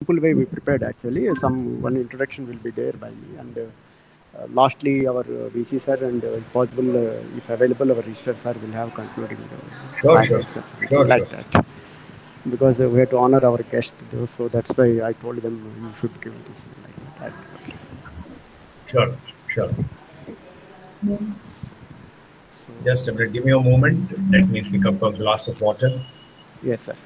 simple way we prepared actually. One introduction will be there by me, and lastly our VC sir, and if possible, if available, our research sir will have concluding Sure, sure, magnets or something sure, like sure, that. Because we have to honor our guest, though, so that's why I told them you should give this like that. Okay. sure, sure. So Just a minute. Give me a moment. Let me pick up a glass of water. yes, sir.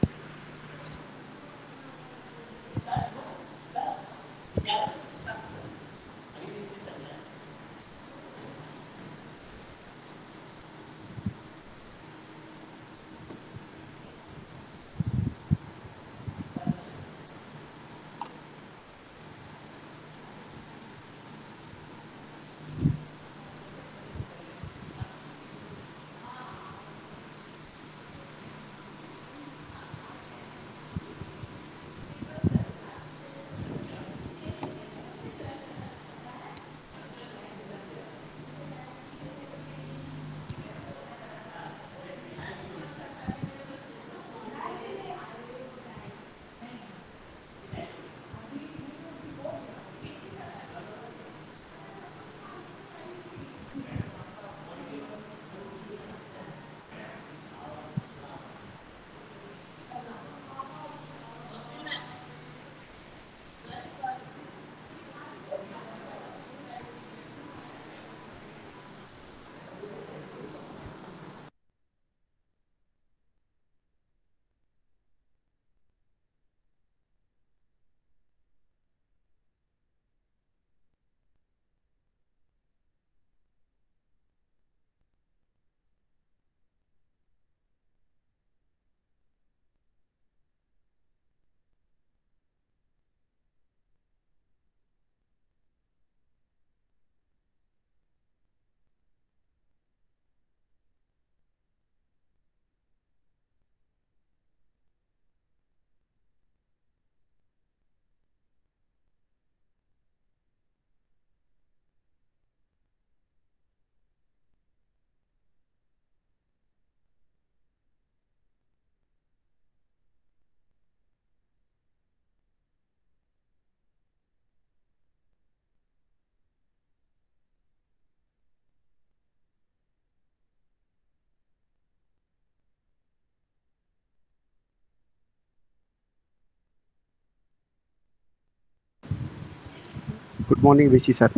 Good morning, VC sir.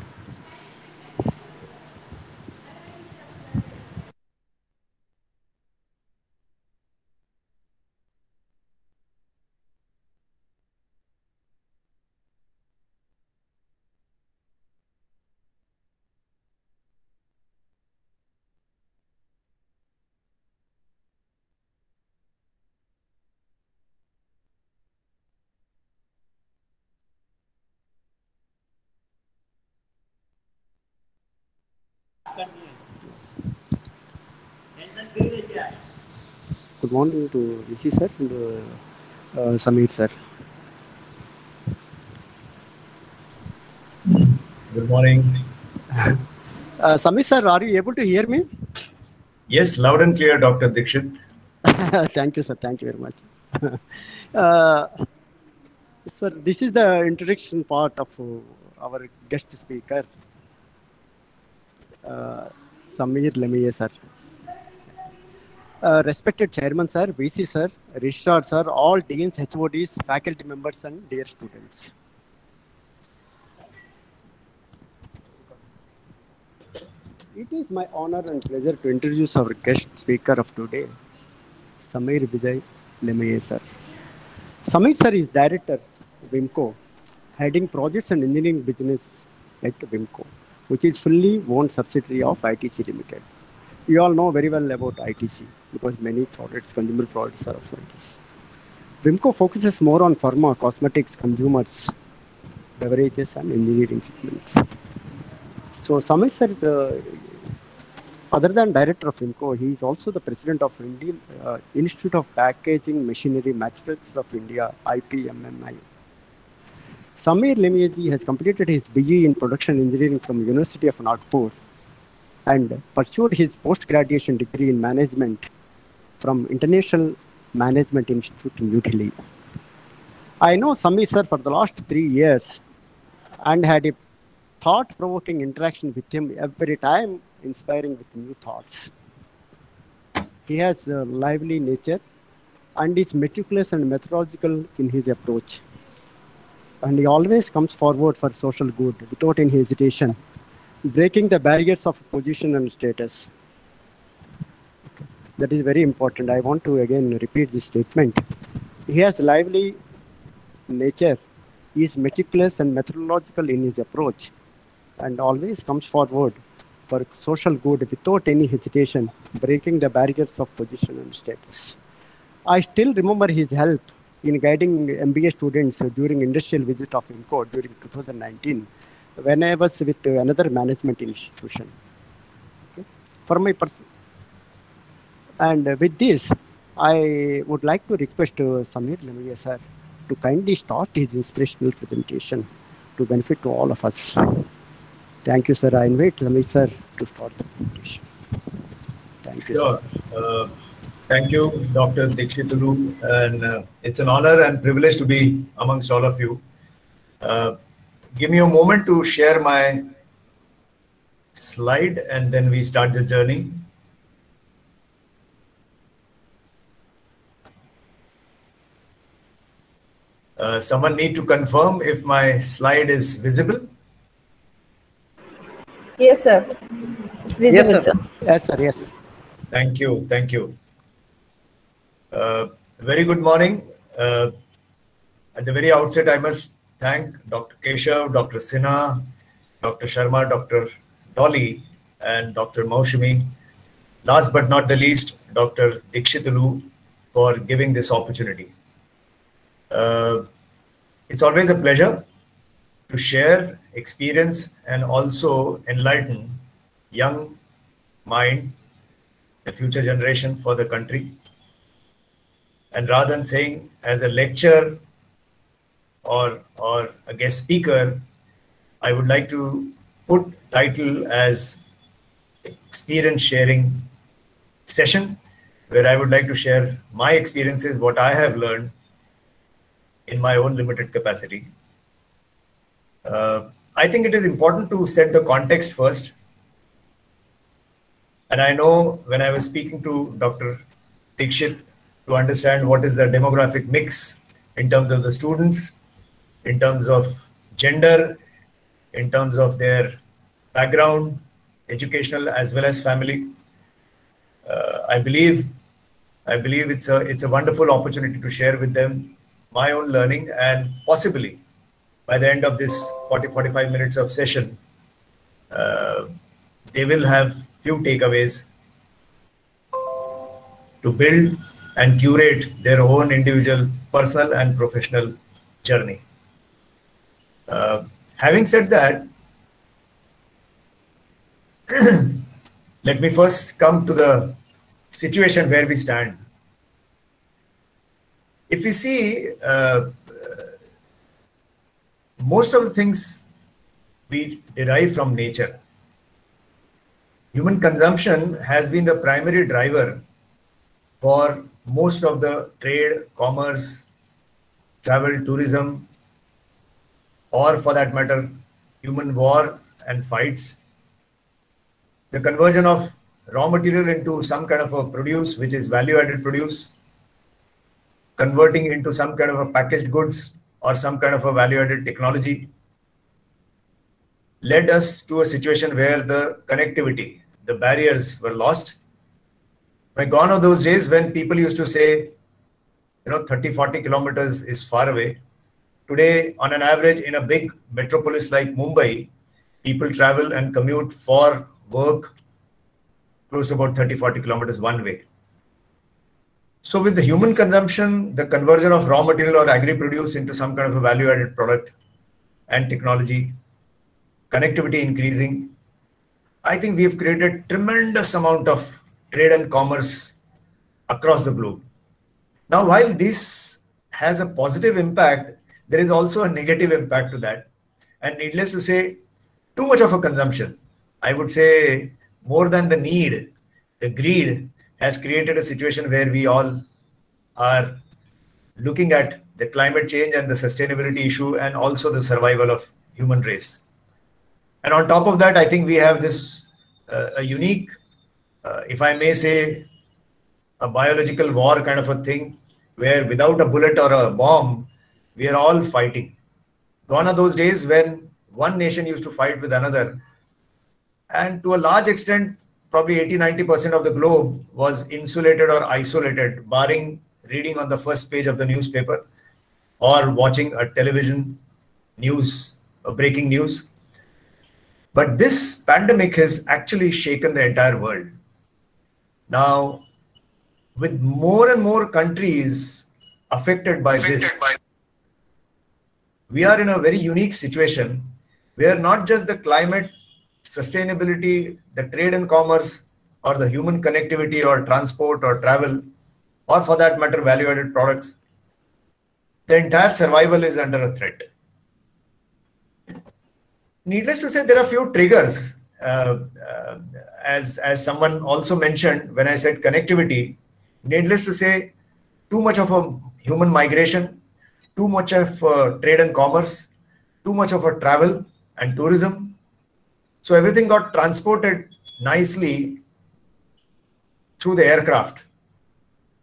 Good morning to VC sir and Samir sir. Good morning. Samir sir, are you able to hear me? Yes, loud and clear, Dr. Dikshit. Thank you, sir. Thank you very much. uh, Sir, this is the introduction part of our guest speaker, Samir Lemie, sir. Respected Chairman, sir, VC, sir, Registrar, sir, all deans, HODs, faculty members, and dear students. It is my honor and pleasure to introduce our guest speaker of today, Samir Vijay Lemie, sir. Samir, sir, is Director, WIMCO, heading projects and engineering business at WIMCO, which is fully owned subsidiary of ITC Limited. You all know very well about ITC because many products, consumer products are of ITC. WIMCO focuses more on pharma, cosmetics, consumers, beverages, and engineering segments. So, Samir sir, other than director of WIMCO, he is also the president of Indian Institute of Packaging Machinery Materials of India, IPMMI. Samir Lemie has completed his BE in production engineering from University of Nagpur and pursued his post-graduation degree in management from International Management Institute in New Delhi. I know Samir sir for the last 3 years and had a thought-provoking interaction with him every time, inspiring with new thoughts. He has a lively nature and is meticulous and methodological in his approach. And he always comes forward for social good without any hesitation, breaking the barriers of position and status. That is very important. I want to again repeat this statement. He has lively nature, he is meticulous and methodological in his approach, and always comes forward for social good without any hesitation, breaking the barriers of position and status. I still remember his help in guiding MBA students during industrial visit of IMCO during 2019, when I was with another management institution. Okay. For my person, and with this, I would like to request Samir Lemaya sir to kindly start his inspirational presentation to benefit to all of us. Thank you, sir. I invite Samir sir to start the presentation. Thank you, Sure. sir. Thank you, Dr. Dikshitulu, and it's an honor and privilege to be amongst all of you. Give me a moment to share my slide and then we start the journey. Someone need to confirm if my slide is visible. Yes, sir. It's visible, Yes, sir. Yes, sir. Yes. Thank you. Thank you. Very good morning. At the very outset, I must thank Dr. Keshav, Dr. Sinha, Dr. Sharma, Dr. Dolly, and Dr. Maushami. Last but not the least, Dr. Dikshitulu for giving this opportunity. It's always a pleasure to share experience and also enlighten young mind, the future generation for the country. And rather than saying as a lecture or a guest speaker, I would like to put title as experience sharing session, where I would like to share my experiences, what I have learned in my own limited capacity. I think it is important to set the context first. And I know when I was speaking to Dr. Dikshit to understand what is the demographic mix in terms of the students, in terms of gender, in terms of their background, educational as well as family. I believe it's a wonderful opportunity to share with them my own learning, and possibly by the end of this 40-45 minutes of session, they will have few takeaways to build and curate their own individual personal and professional journey. Having said that, let me first come to the situation where we stand. If we see, most of the things we derive from nature. Human consumption has been the primary driver for most of the trade, commerce, travel, tourism, or for that matter, human war and fights. The conversion of raw material into some kind of a produce, which is value-added produce, converting into some kind of a packaged goods or some kind of a value-added technology, led us to a situation where the connectivity, the barriers were lost. Gone are those days when people used to say, 30-40 kilometers is far away. Today, on an average, in a big metropolis like Mumbai, people travel and commute for work close to about 30-40 kilometers one way. So with the human consumption, the conversion of raw material or agri-produce into some kind of a value-added product and technology, connectivity increasing, I think we have created tremendous amount of trade and commerce across the globe. Now, while this has a positive impact, there is also a negative impact to that. And needless to say, too much of a consumption, I would say more than the need, the greed has created a situation where we all are looking at the climate change and the sustainability issue, and also the survival of human race. And on top of that, I think we have this a unique, if I may say, a biological war kind of a thing, where without a bullet or a bomb, we are all fighting. Gone are those days when one nation used to fight with another. And to a large extent, probably 80-90% of the globe was insulated or isolated, barring reading on the first page of the newspaper or watching a television news, breaking news. But this pandemic has actually shaken the entire world. Now, with more and more countries affected by this, we are in a very unique situation where not just the climate, sustainability, the trade and commerce, or the human connectivity or transport or travel, or for that matter, value-added products, the entire survival is under a threat. Needless to say, there are few triggers. As someone also mentioned, when I said connectivity, needless to say, too much of a human migration, too much of trade and commerce, too much of a travel and tourism. So everything got transported nicely through the aircraft,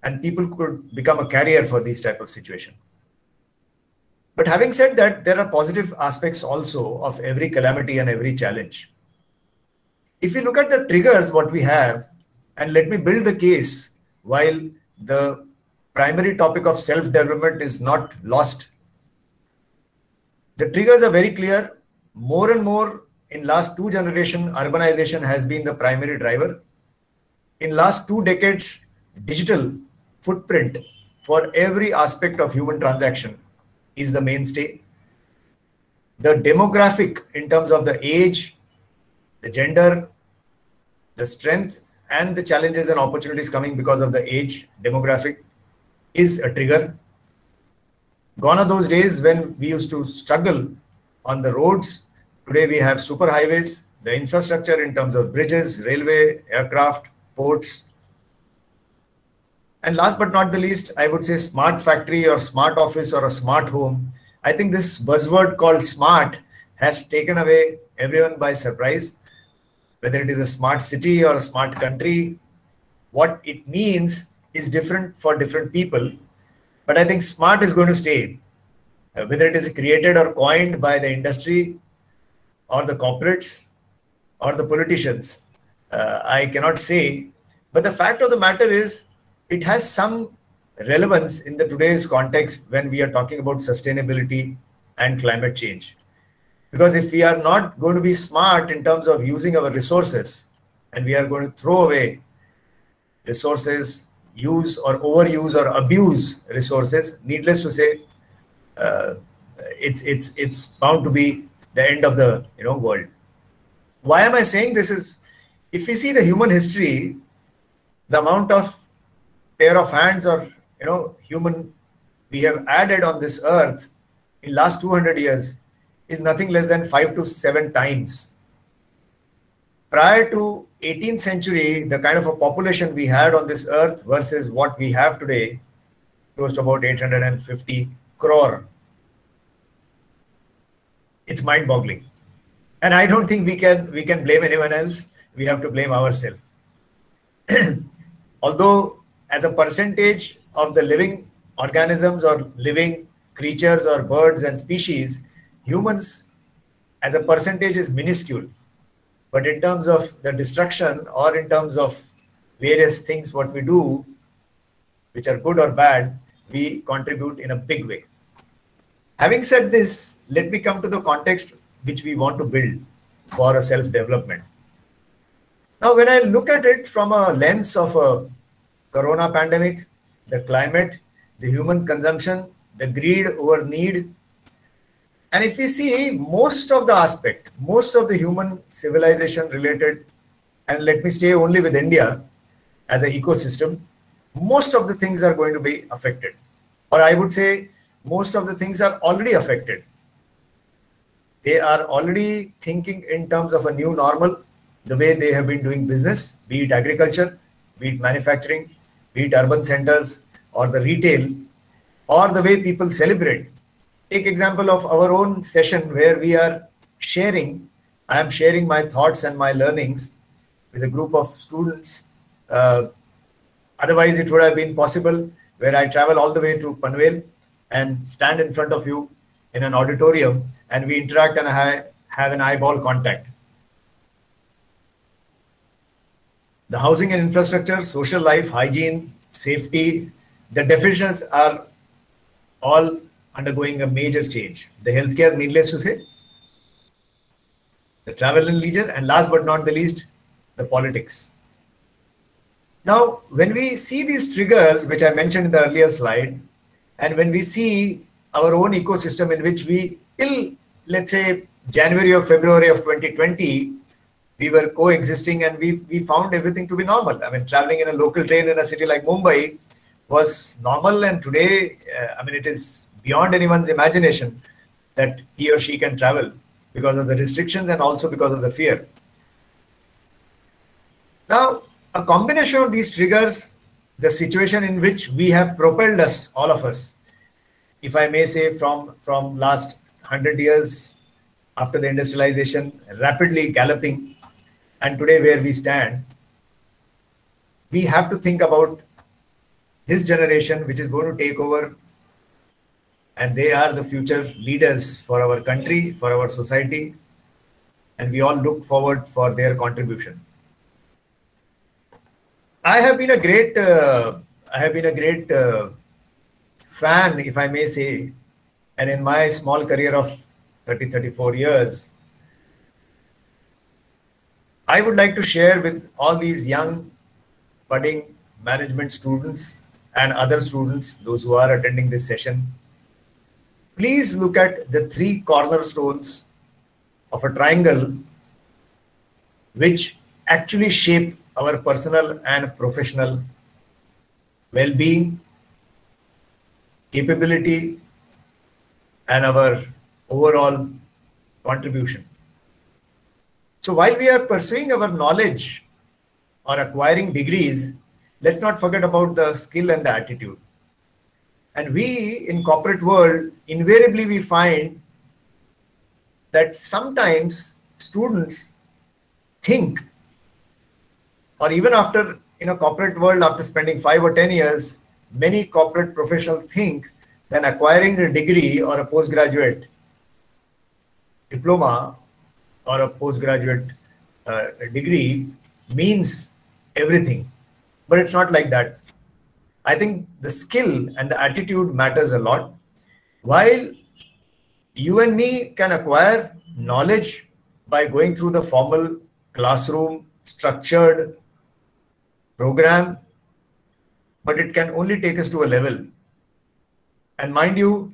and people could become a carrier for these type of situation. But having said that, there are positive aspects also of every calamity and every challenge. If you look at the triggers, what we have, and let me build the case while the primary topic of self-development is not lost. The triggers are very clear. More and more in last 2 generations, urbanization has been the primary driver. In last 2 decades, digital footprint for every aspect of human transaction is the mainstay. The demographic in terms of the age, the gender, the strength, and the challenges and opportunities coming because of the age demographic is a trigger. Gone are those days when we used to struggle on the roads. Today we have super highways, the infrastructure in terms of bridges, railway, aircraft, ports. And last but not the least, I would say smart factory or smart office or a smart home. I think this buzzword called smart has taken away everyone by surprise. Whether it is a smart city or a smart country, what it means is different for different people. But I think smart is going to stay. Whether it is created or coined by the industry or the corporates or the politicians, I cannot say. But the fact of the matter is, it has some relevance in the today's context when we are talking about sustainability and climate change. Because if we are not going to be smart in terms of using our resources, and we are going to throw away resources, use or overuse or abuse resources, needless to say, it's bound to be the end of the world. Why am I saying this? Is if we see the human history, the amount of pair of hands or human we have added on this earth in last 200 years is nothing less than 5 to 7 times. Prior to 18th century, the kind of a population we had on this earth versus what we have today, close to about 850 crore. It's mind-boggling. And I don't think we can blame anyone else. We have to blame ourselves. Although as a percentage of the living organisms or living creatures or birds and species, humans as a percentage is minuscule. But in terms of the destruction or in terms of various things what we do, which are good or bad, we contribute in a big way. Having said this, let me come to the context which we want to build for a self-development. Now, when I look at it from a lens of a corona pandemic, the climate, the human consumption, the greed over need, and if we see most of the aspect, most of the human civilization related, and let me stay only with India as an ecosystem, most of the things are going to be affected. Or I would say most of the things are already affected. They are already thinking in terms of a new normal, the way they have been doing business, be it agriculture, be it manufacturing, be it urban centers or the retail. or the way people celebrate. Take example of our own session where we are sharing. I am sharing my thoughts and my learnings with a group of students. Otherwise, it would have been possible where I travel all the way to Panvel and stand in front of you in an auditorium and we interact and have an eyeball contact. The housing and infrastructure, social life, hygiene, safety, the definitions are all undergoing a major change. The healthcare, needless to say, the travel and leisure, and last but not the least, the politics. Now, when we see these triggers, which I mentioned in the earlier slide, and when we see our own ecosystem in which we, till, let's say, January or February of 2020, we were coexisting and we found everything to be normal. I mean, traveling in a local train in a city like Mumbai was normal, and today, I mean, it is beyond anyone's imagination that he or she can travel because of the restrictions and also because of the fear. Now, a combination of these triggers, the situation in which we have propelled us, all of us, if I may say, from last 100 years after the industrialization, rapidly galloping, and today where we stand, we have to think about this generation which is going to take over, and they are the future leaders for our country, for our society, and we all look forward for their contribution. I have been a great fan, if I may say, and in my small career of 34 years, I would like to share with all these young budding management students and other students, those who are attending this session, please look at the 3 cornerstones of a triangle which actually shape our personal and professional well-being, capability, and our overall contribution. So while we are pursuing our knowledge or acquiring degrees, let's not forget about the skill and the attitude. And we in corporate world, invariably we find that sometimes students think, or even after in a corporate world, after spending 5 or 10 years, many corporate professionals think that acquiring a degree or a postgraduate diploma or a postgraduate degree means everything. But it's not like that. I think the skill and the attitude matters a lot. While you and me can acquire knowledge by going through the formal classroom, structured program, but it can only take us to a level. And mind you,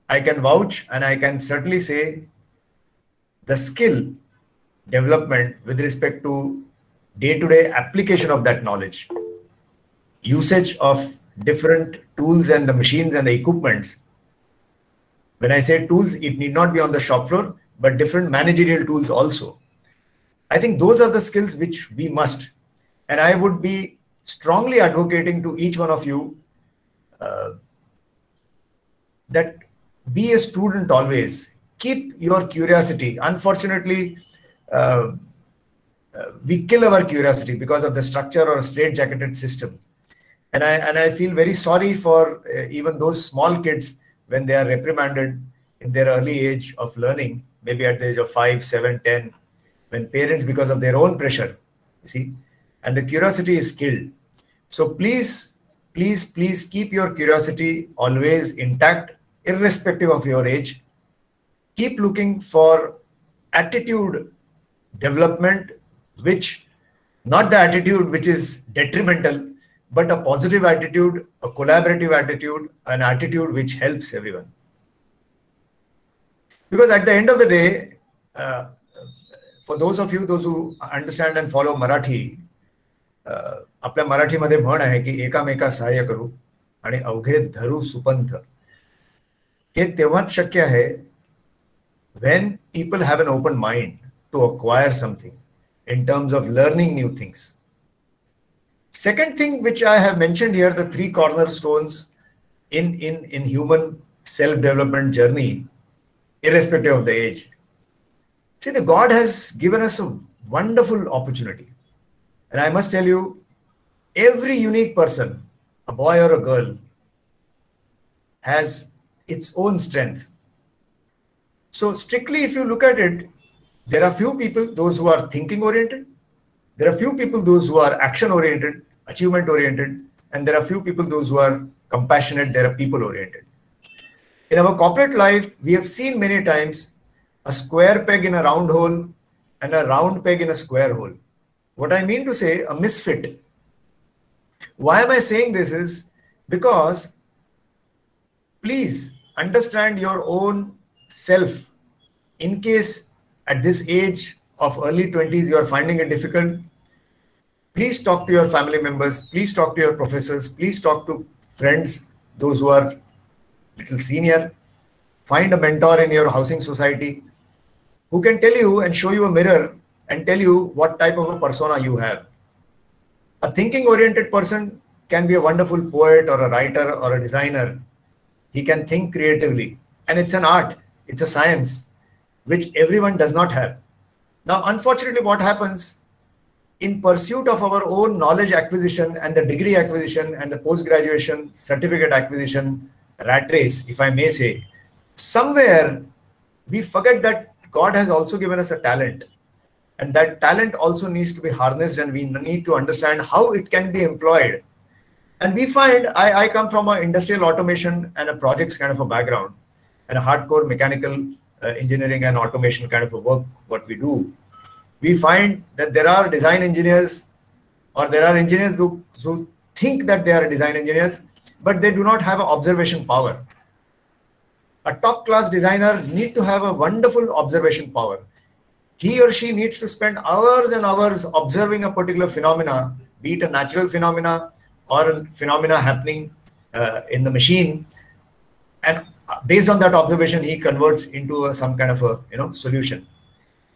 I can vouch and I can certainly say the skill development with respect to day-to-day application of that knowledge, usage of different tools and the machines and the equipments. When I say tools, it need not be on the shop floor, but different managerial tools also. I think those are the skills which we must. And I would be strongly advocating to each one of you that be a student always. Keep your curiosity. Unfortunately, we kill our curiosity because of the structure or straight-jacketed system. And I feel very sorry for even those small kids when they are reprimanded in their early age of learning, maybe at the age of 5, 7, 10, when parents, because of their own pressure, you see, and the curiosity is killed. So please, please, please keep your curiosity always intact, irrespective of your age. Keep looking for attitude development, which, not the attitude which is detrimental, but a positive attitude, a collaborative attitude, an attitude which helps everyone. Because at the end of the day, for those of you, those who understand and follow Marathi, आपल्या मराठीमध्ये म्हण आहे की एकामेका सहाय्य करू आणि अवघे धरू सुपंथ. हे तेव्हाच शक्य आहे when people have an open mind to acquire something in terms of learning new things. Second thing which I have mentioned here, the 3 cornerstones, in human self-development journey, irrespective of the age. See, the God has given us a wonderful opportunity. And I must tell you, every unique person, a boy or a girl, has its own strength. So strictly, if you look at it, there are few people, those who are thinking oriented. There are few people, those who are action oriented, achievement oriented. And there are few people, those who are compassionate, they are people oriented. In our corporate life, we have seen many times a square peg in a round hole and a round peg in a square hole. What I mean to say, a misfit. Why am I saying this is because please understand your own self. In case at this age of early 20s, you are finding it difficult, please talk to your family members, please talk to your professors, please talk to friends, those who are little senior. Find a mentor in your housing society who can tell you and show you a mirror and tell you what type of a persona you have. A thinking oriented person can be a wonderful poet or a writer or a designer. He can think creatively, and it's an art, it's a science which everyone does not have. Now, unfortunately, what happens in pursuit of our own knowledge acquisition and the degree acquisition and the post-graduation certificate acquisition rat race, if I may say, somewhere we forget that God has also given us a talent, and that talent also needs to be harnessed, and we need to understand how it can be employed. And we find, I come from an industrial automation and a projects kind of a background and a hardcore mechanical engineering and automation kind of a work, what we do. We find that there are design engineers, or there are engineers who think that they are design engineers, but they do not have an observation power. A top class designer needs to have a wonderful observation power. He or she needs to spend hours and hours observing a particular phenomena, be it a natural phenomena or a phenomena happening in the machine, and based on that observation, he converts into some kind of a solution.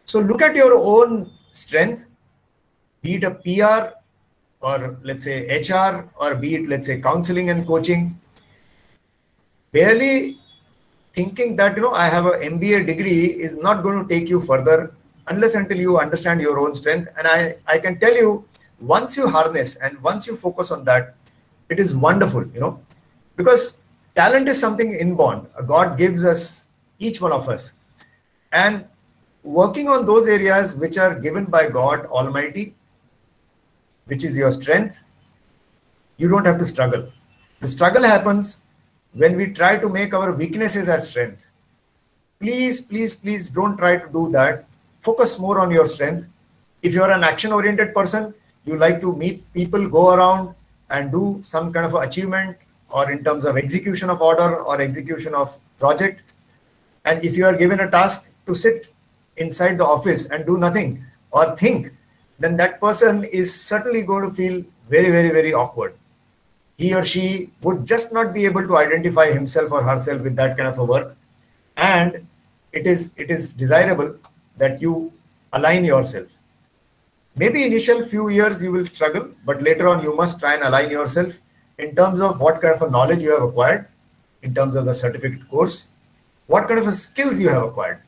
So look at your own strength, be it a PR or let's say HR, or be it let's say counseling and coaching. Barely thinking that I have an MBA degree is not going to take you further unless until you understand your own strength. And I can tell you, once you harness and once you focus on that, it is wonderful, because talent is something inborn. God gives us, each one of us, and working on those areas which are given by God Almighty, which is your strength, you don't have to struggle. The struggle happens when we try to make our weaknesses as strength. Please, please, please don't try to do that. Focus more on your strength. If you're an action-oriented person, you like to meet people, go around and do some kind of achievement, or in terms of execution of order or execution of project. And if you are given a task to sit inside the office and do nothing or think, then that person is certainly going to feel very, very, very awkward. He or she would just not be able to identify himself or herself with that kind of a work. And it is desirable that you align yourself. Maybe initial few years you will struggle, but later on you must try and align yourself in terms of what kind of a knowledge you have acquired, in terms of the certificate course, what kind of a skills you have acquired,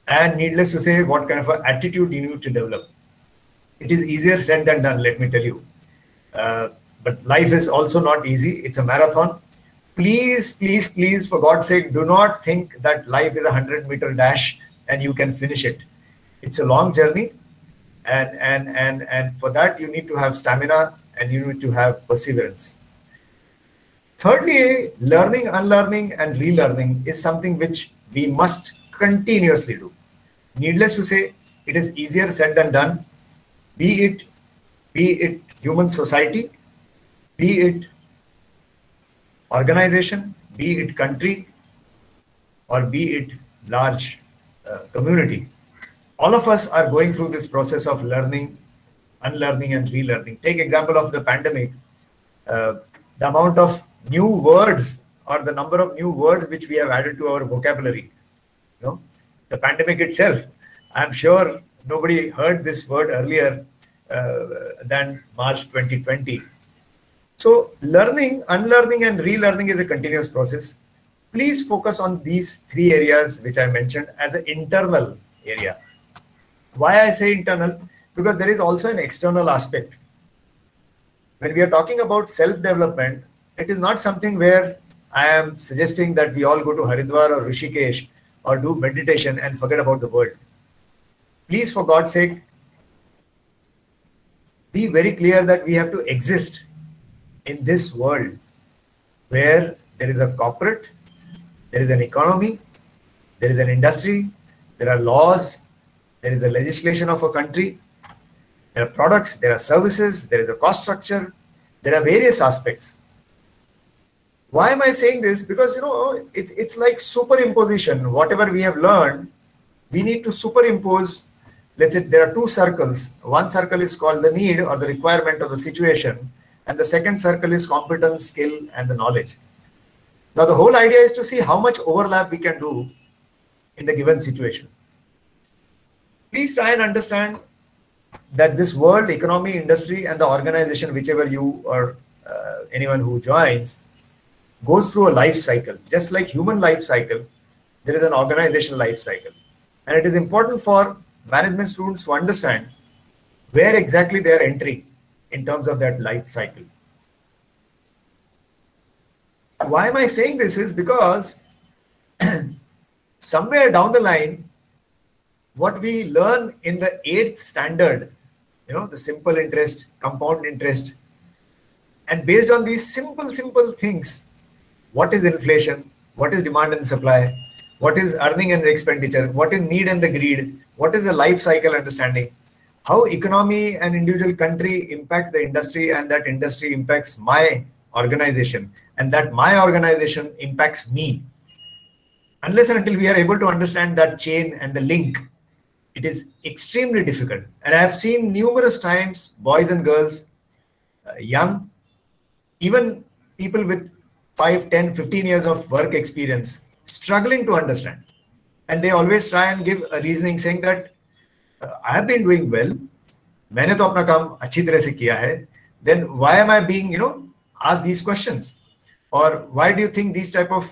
and needless to say, what kind of an attitude you need to develop. It is easier said than done, let me tell you. But life is also not easy. It's a marathon. Please, please, please, for God's sake, do not think that life is a 100-meter dash and you can finish it. It's a long journey. And for that, you need to have stamina and you need to have perseverance. Thirdly, learning, unlearning, and relearning is something which we must continuously do. Needless to say, it is easier said than done. Be it human society, be it organization, be it country, or be it large community. All of us are going through this process of learning, unlearning, and relearning. Take example of the pandemic. The amount of new words or the number of new words which we have added to our vocabulary. The pandemic itself, I'm sure nobody heard this word earlier than March 2020. So learning, unlearning, and relearning is a continuous process. Please focus on these three areas which I mentioned as an internal area. Why I say internal? Because there is also an external aspect. When we are talking about self-development, it is not something where I am suggesting that we all go to Haridwar or Rishikesh or do meditation and forget about the world. Please, for God's sake, be very clear that we have to exist in this world where there is a corporate, there is an economy, there is an industry, there are laws, there is a legislation of a country, there are products, there are services, there is a cost structure, there are various aspects. Why am I saying this? Because, it's like superimposition. Whatever we have learned, we need to superimpose. Let's say there are two circles. One circle is called the need or the requirement of the situation, and the second circle is competence, skill, and the knowledge. Now, the whole idea is to see how much overlap we can do in the given situation. Please try and understand that this world, economy, industry, and the organization, whichever you or anyone who joins, goes through a life cycle. Just like human life cycle, there is an organization life cycle. And it is important for management students to understand where exactly they are entering in terms of that life cycle. Why am I saying this is because somewhere down the line, what we learn in the 8th standard, the simple interest, compound interest, and based on these simple things, what is inflation, what is demand and supply, what is earning and the expenditure, what is need and the greed, what is the life cycle understanding, how economy and individual country impacts the industry, and that industry impacts my organization, and that my organization impacts me. Unless and until we are able to understand that chain and the link, it is extremely difficult. And I have seen numerous times boys and girls, young, even people with 5, 10, 15 years of work experience, struggling to understand. And they always try and give a reasoning saying that I have been doing well, मैंने तो अपना काम अच्छी तरह से किया है, then why am I being, asked these questions? Or why do you think these type of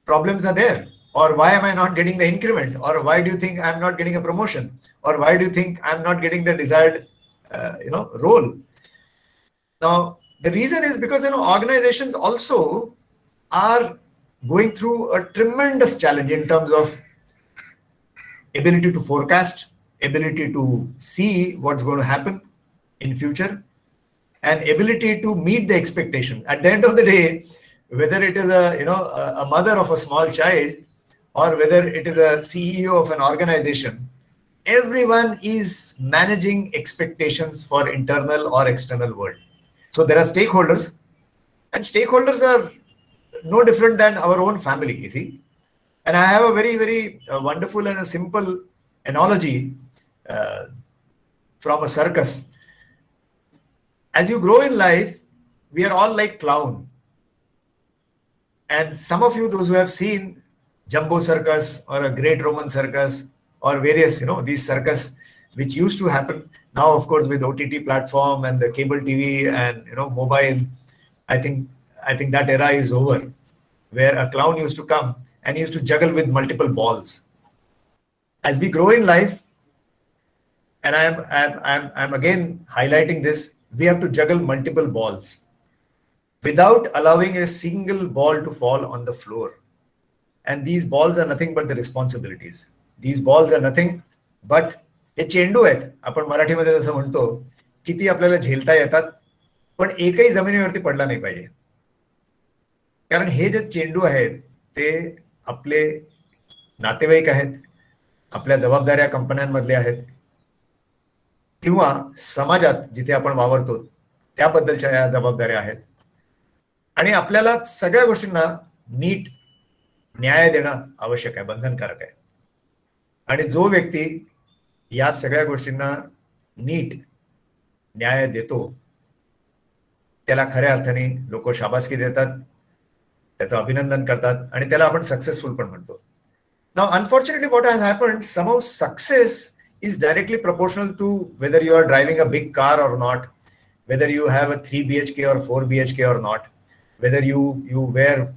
problems are there? Or why am I not getting the increment? Or why do you think I'm not getting a promotion? Or why do you think I'm not getting the desired, role? Now, the reason is because, organizations also are going through a tremendous challenge in terms of ability to forecast, ability to see what's going to happen in future, and ability to meet the expectation. At the end of the day, whether it is a mother of a small child, or whether it is a CEO of an organization, everyone is managing expectations for internal or external world. So there are stakeholders, and stakeholders are no different than our own family, you see. And I have a very, very wonderful and a simple analogy from a circus. As you grow in life, we are all like clown. And some of you, those who have seen Jumbo Circus or a Great Roman Circus or various, these circus which used to happen. Now, of course, with OTT platform and the cable TV and, mobile, I think that era is over, where a clown used to come and he used to juggle with multiple balls. As we grow in life, and I'm again highlighting this, we have to juggle multiple balls without allowing a single ball to fall on the floor. And these balls are nothing but the responsibilities. These balls are nothing but हे चेंडू आहेत. आपण मराठीमध्ये जसं म्हणतो, किती आपल्याला झेलता येतात, पण एकही जमिनीवरती पडला नाही पाहिजे. कारण हे जे चेंडू आहेत ते आपले नातेवाईक आहेत, आपल्या जबाबदाऱ्या कंपन्यांमधले आहेत, किंवा समाजात जिथे आपण वावरतो त्याबद्दलच्या या जबाबदाऱ्या आहेत. आणि आपल्याला सगळ्या गोष्टींना नीट न्याय देणं आवश्यक आहे, बंधनकारक आहे. आणि जो व्यक्ती या सगळ्या गोष्टींना नीट न्याय देतो त्याला खऱ्या अर्थाने लोक शाबासकी देतात, त्याचं अभिनंदन करतात आणि त्याला आपण सक्सेसफुल पण म्हणतो. Now, unfortunately, what has happened, somehow success is directly proportional to whether you are driving a big car or not, whether you have a 3 BHK or 4 BHK or not, whether you wear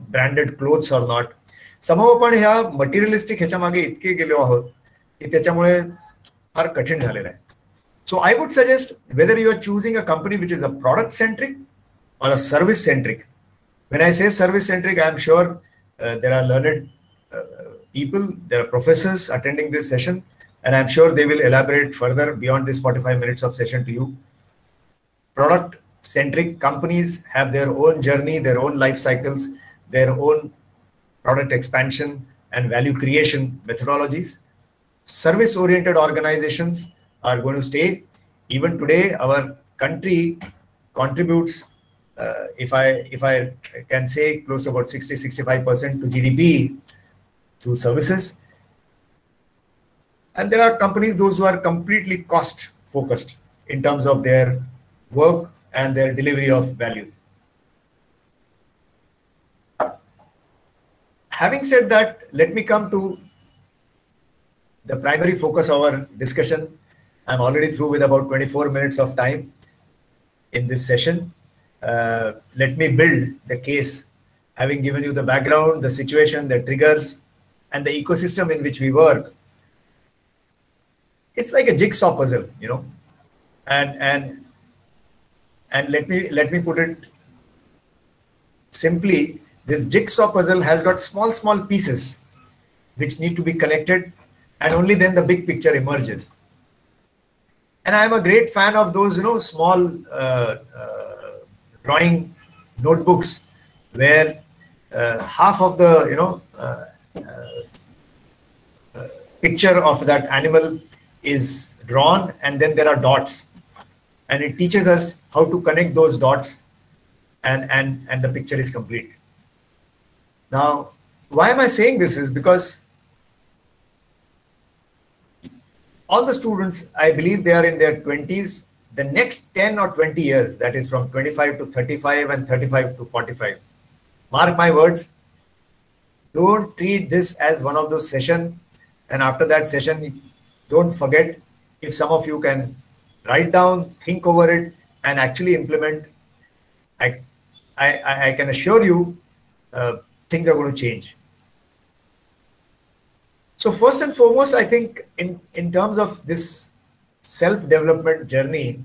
branded clothes or not. Somehow आपण ह्या materialistic ह्याच्या मागे इतके गेलो आहोत की त्याच्यामुळे फार कठीण झालेलं आहे. So I would suggest whether you are choosing a company which is a product centric or a service centric. When I say service centric, I am sure there are learned people, there are professors attending this session, and I'm sure they will elaborate further beyond this 45 minutes of session to you. Product centric companies have their own journey, their own life cycles, their own product expansion and value creation methodologies. Service oriented organizations are going to stay. Even today, our country contributes, if I can say, close to about 60-65% to GDP through services. And there are companies, those who are completely cost focused in terms of their work and their delivery of value. Having said that, let me come to the primary focus of our discussion. I'm already through with about 24 minutes of time in this session. Let me build the case, having given you the background, the situation, the triggers, and the ecosystem in which we work. It's like a jigsaw puzzle, you know, and let me put it simply. This jigsaw puzzle has got small pieces which need to be connected, and only then the big picture emerges. And I am a great fan of those, you know, small drawing notebooks where half of the, you know, picture of that animal is drawn, and then there are dots, and it teaches us how to connect those dots, and the picture is complete. Now, why am I saying this is because all the students, I believe they are in their 20s, the next 10 or 20 years, that is from 25 to 35 and 35 to 45. Mark my words, don't treat this as one of those sessions. And after that session, don't forget, if some of you can write down, think over it, and actually implement, I can assure you, things are going to change. So first and foremost, I think in terms of this self-development journey,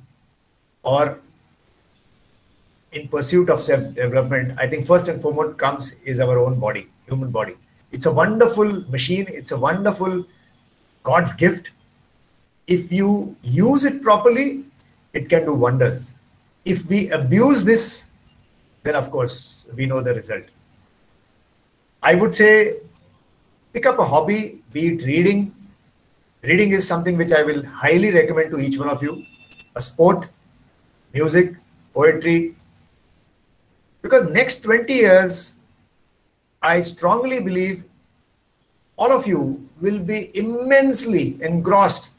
or in pursuit of self-development, I think first and foremost is our own body, human body. It's a wonderful machine. It's a wonderful God's gift. If you use it properly, it can do wonders. If we abuse this, then of course, we know the result. I would say, pick up a hobby, be it reading. Reading is something which I will highly recommend to each one of you. A sport, music, poetry. Because next 20 years, I strongly believe all of you will be immensely engrossed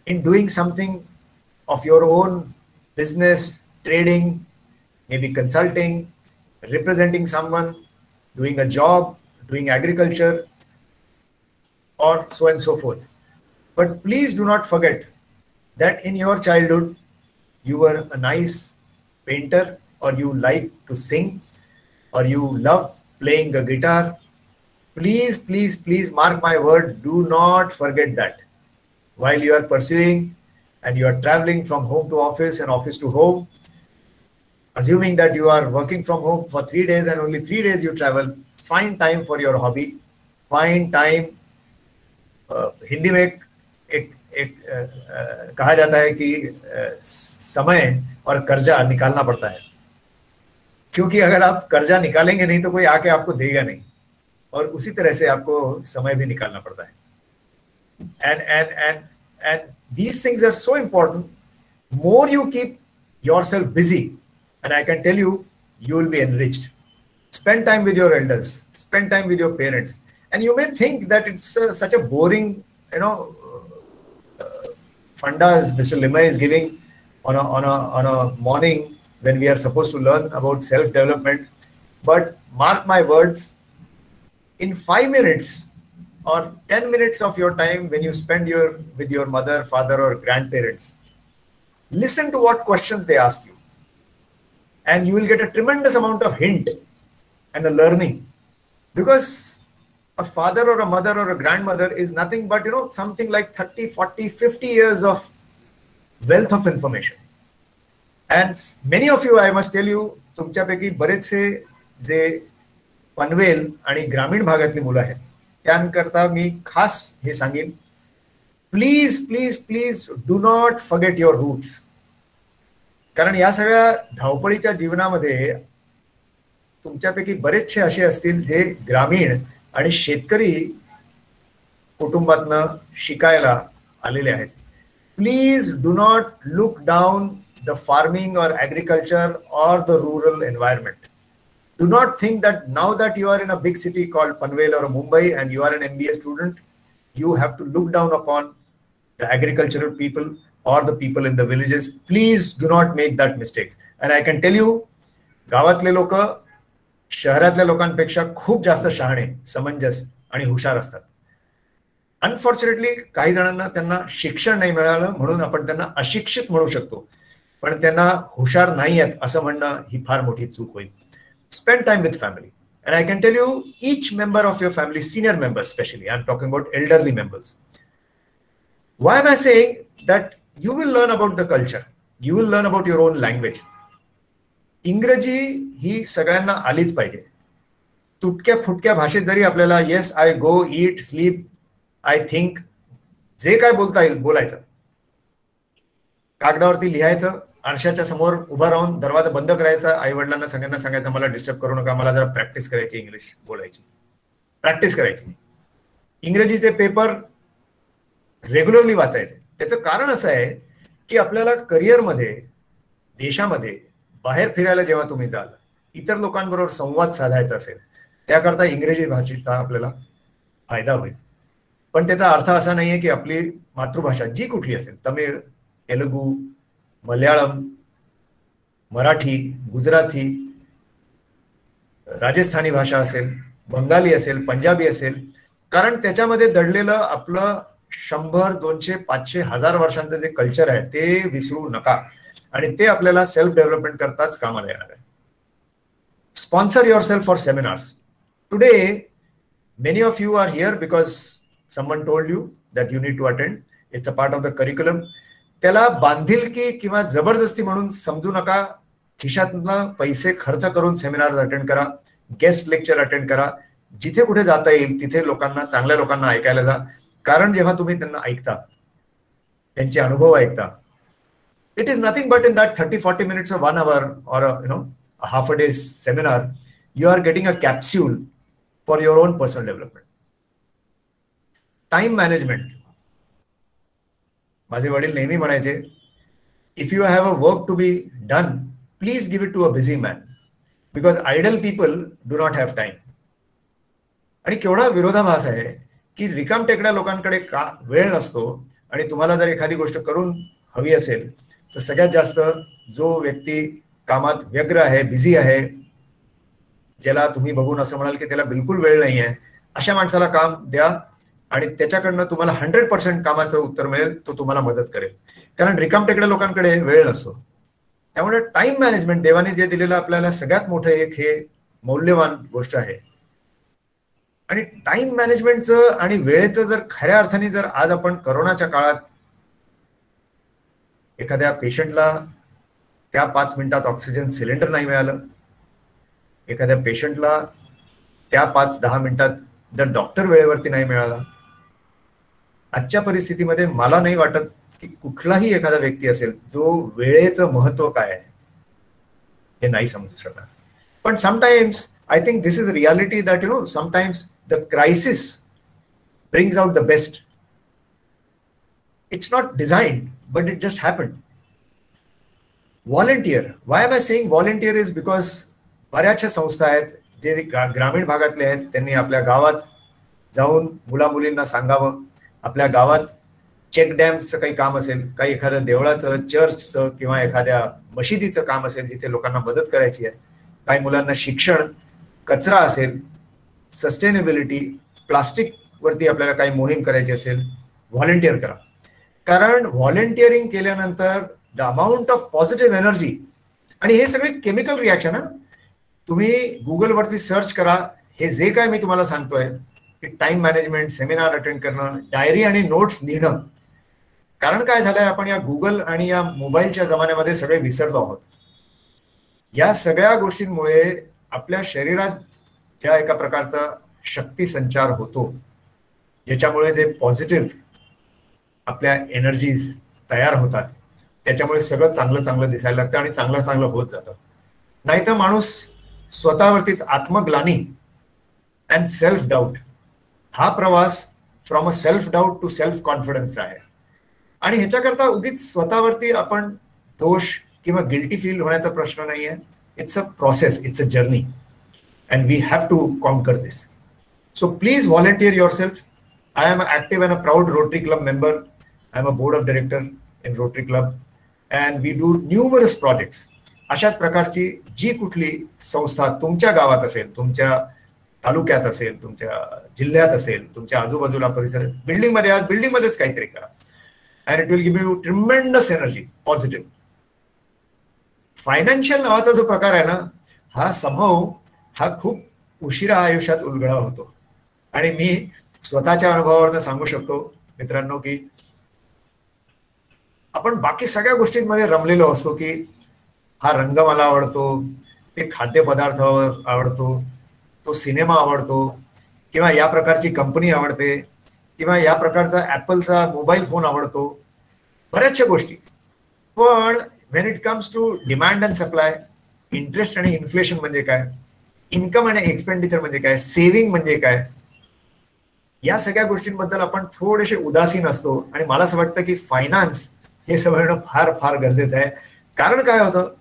in doing something of your own business, trading, maybe consulting, representing someone, doing a job, doing agriculture, or so and so forth. But please do not forget that in your childhood, you were a nice painter, or you like to sing, or you love playing a guitar. Please, please, please mark my word, do not forget that. While you are pursuing and you are traveling from home to office and office to home, assuming that you are working from home for 3 days and only 3 days you travel, find time for your hobby, find time. Hindi में एक कहा जाता है कि समय और कर्जा निकालना पड़ता है, क्योंकि अगर आप कर्जा निकालेंगे नहीं तो कोई आके आपको देगा नहीं, और उसी तरह से आपको समय भी निकालना पड़ता है. And these things are so important. More you keep yourself busy, and I can tell you, you will be enriched. Spend time with your elders, spend time with your parents. And you may think that it's such a boring, you know, fundas Mr. Limay is giving on a morning when we are supposed to learn about self-development. But mark my words, in 5 minutes or 10 minutes of your time when you spend with your mother, father, or grandparents, Listen to what questions they ask you, and you will get a tremendous amount of hint and a learning, because a father or a mother or a grandmother is nothing but, something like 30, 40, 50 years of wealth of information. And many of you, I must tell you, तुमच्यापैकी बरेचसे जे पनवेल आणि ग्रामीण भागातली मुलं आहेत त्यांकरता मी खास हे सांगेन, please please please do not forget your roots. कारण या सगळ्या धावपळीच्या जीवनामध्ये तुमच्यापैकी बरेचसे असे असतील जे ग्रामीण आणि शेतकरी कुटुंबातनं शिकायला आलेले आहेत. Please do not look down the farming और agriculture or the rural environment. Do not think that now that you are in a big city called Panvel or Mumbai and you are an MBA student, you have to look down upon the agricultural people or the people in the villages. Please do not make that mistakes. And I can tell you, गावातले लोक शहरातल्या लोकांपेक्षा खूप जास्त शहाणे, समंजस आणि हुशार असतात. Unfortunately काही जणांना त्यांना शिक्षण नाही मिळालं म्हणून आपण त्यांना अशिक्षित म्हणू शकतो, पण त्यांना हुशार नाही आहेत असं म्हणणं ही फार मोठी चूक होईल. Spend time with family. And I can tell you, each member of your family, senior members especially, I'm talking about elderly members. Why am I saying that? You will learn about the culture. You will learn about your own language. इंग्रजी ही सगळ्यांना आलीच पाहिजे. तुटक्या फुटक्या भाषेत जरी आपल्याला yes I go eat sleep I think जे काय बोलता येईल बोलायचं, कागदावरती लिहायचं, आरशाच्या समोर उभा राहून दरवाजा बंद करायचा, आई वडिलांना सगळ्यांना सांगायचं मला डिस्टर्ब करू नका, मला जरा प्रॅक्टिस करायची, इंग्लिश बोलायची प्रॅक्टिस करायची. इंग्रजीचे पेपर रेग्युलरली वाचायचे. त्याचं कारण असं आहे की आपल्याला करिअरमध्ये, देशामध्ये बाहेर फिरायला जेव्हा तुम्ही जाल, इतर लोकांबरोबर संवाद साधायचा असेल, त्याकरता इंग्रजी भाषेचा आपल्याला फायदा होईल. पण त्याचा अर्थ असा नाहीये की आपली मातृभाषा जी कुठली असेल, तमिळ, तेलुगू, मल्याळम, मराठी, गुजराती, राजस्थानी भाषा असेल, बंगाली असेल, पंजाबी असेल, कारण त्याच्यामध्ये दडलेलं आपलं 100, 200, 500, 1000 वर्षांचं जे कल्चर आहे ते विसरू नका. आणि ते आपल्याला सेल्फ डेव्हलपमेंट करताच कामाला येणार आहे. Sponsor yourself for seminars. Today many of you are here because someone told you that you need to attend. It's a part of the curriculum. त्याला बांधिलकी किंवा जबरदस्ती म्हणून समजू नका. खिशातनं पैसे खर्च करून सेमिनार अटेंड करा, गेस्ट लेक्चर अटेंड करा, जिथे कुठे जाता येईल तिथे लोकांना, चांगल्या लोकांना ऐकायला जा. कारण जेव्हा तुम्ही त्यांना ऐकता, त्यांचे अनुभव ऐकता, it is nothing but in that 30-40 minutes or 1 hour or a half a day seminar, you are getting a capsule for your own personal development. Time management. माझे वडील नेहमी म्हणायचे, if you have a work to be done, please give it to a busy man, because idle people do not have time. आणि केवढा विरोधाभास आहे की रिकाम टेकड्या लोकांकडे का वेळ नसतो, आणि तुम्हाला जर एखादी गोष्ट करून हवी असेल तर सगळ्यात जास्त जो व्यक्ती कामात व्यग्र आहे, बिझी आहे, ज्याला तुम्ही बघून असं म्हणाल की त्याला बिलकुल वेळ नाही आहे, अशा माणसाला काम द्या आणि त्याच्याकडनं तुम्हाला 100% कामाचं उत्तर मिळेल. तो तुम्हाला मदत करेल. कारण रिकाम टेकड्या लोकांकडे वेळ नसतो. त्यामुळे टाइम मॅनेजमेंट देवाने जे दिलेलं आपल्याला सगळ्यात मोठं एक हे मौल्यवान गोष्ट आहे. आणि टाइम मॅनेजमेंटचं आणि वेळेचं जर खऱ्या अर्थाने जर आज आपण करोनाच्या काळात एखाद्या पेशंटला त्या 5 मिनिटात ऑक्सिजन सिलेंडर नाही मिळालं, एखाद्या पेशंटला त्या 5-10 मिनिटात जर डॉक्टर वेळेवरती नाही मिळाला, आजच्या परिस्थितीमध्ये मला नाही वाटत की कुठलाही एखादा व्यक्ती असेल जो वेळेचं महत्व काय आहे हे नाही समजू शकणार. पण sometimes I think this is a reality that sometimes the crisis brings out the best. It's not designed, but it just happened. Volunteer. Why am I saying volunteer is because बऱ्याचशा संस्था आहेत जे ग्रामीण भागातले आहेत, त्यांनी आपल्या गावात जाऊन मुला मुलींना सांगावं. आपल्या गावात चेक डॅम्सचं काही काम असेल, काही एखाद्या देवळाचं, चर्चचं किंवा एखाद्या मशिदीचं काम असेल जिथे लोकांना मदत करायची आहे, काही मुलांना शिक्षण, कचरा असेल, सस्टेनेबिलिटी, प्लास्टिक वरती आपल्याला काही मोहीम करायची असेल, व्हॉलंटिअर करा. कारण व्हॉलंटिअरिंग केल्यानंतर the amount of positive energy, आणि हे सगळे केमिकल रिॲक्शन. तुम्ही गुगलवरती सर्च करा, हे जे काय मी तुम्हाला सांगतोय की टाइम मॅनेजमेंट, सेमिनार अटेंड करणं, डायरी आणि नोट्स लिहिणं. कारण काय झालंय, आपण या गुगल आणि या मोबाईलच्या जमान्यामध्ये सगळे विसरलो आहोत. या सगळ्या गोष्टींमुळे आपल्या शरीरात ज्या एका प्रकारचा शक्ती संचार होतो, ज्याच्यामुळे जे पॉझिटिव्ह आपल्या एनर्जीज तयार होतात, त्याच्यामुळे सगळं चांगलं चांगलं दिसायला लागतं आणि चांगलं चांगलं होत जातं. नाहीतर माणूस स्वतःवरतीच आत्मग्लानी अँड सेल्फ डाऊट, हा प्रवास from a self doubt to self confidence आहे. आणि ह्याच्याकरता उगीच स्वतःवरती आपण दोष किंवा गिल्टी फील होण्याचा प्रश्न नाहीये. It's a process, it's a journey, and we have to conquer this. So please volunteer your self. I am active and a proud Rotary club member. I am a board of director in Rotary club and we do numerous projects. अशाच प्रकारची जी कुठली संस्था तुमच्या गावात असेल, तुमच्या तालुक्यात असेल, तुमच्या जिल्ह्यात असेल, तुमच्या आजूबाजूला परिसरात, बिल्डिंगमध्ये आज बिल्डिंगमध्येच काहीतरी करा. And it will give you tremendous energy, positive. Financial नावाचा जो प्रकार आहे ना, हा संभव हा खूप उशिरा आयुष्यात उलगडा होतो. आणि मी स्वतःच्या अनुभवावरनं सांगू शकतो मित्रांनो की आपण बाकी सगळ्या गोष्टींमध्ये रमलेलो असतो की हा रंग मला आवडतो, ते खाद्यपदार्थ आवडतो, तो सिनेमा आवडतो, किंवा या प्रकारची कंपनी आवडते, किंवा या प्रकारचा ॲपलचा मोबाईल फोन आवडतो, बऱ्याचशा गोष्टी. पण when it comes to demand and supply, interest आणि इन्फ्लेशन म्हणजे काय, इन्कम आणि एक्सपेंडिचर म्हणजे काय, सेव्हिंग म्हणजे काय, या सगळ्या गोष्टींबद्दल आपण थोडेसे उदासीन असतो. आणि मला असं वाटतं की फायनान्स हे समजणं फार फार गरजेचं आहे. कारण काय होतं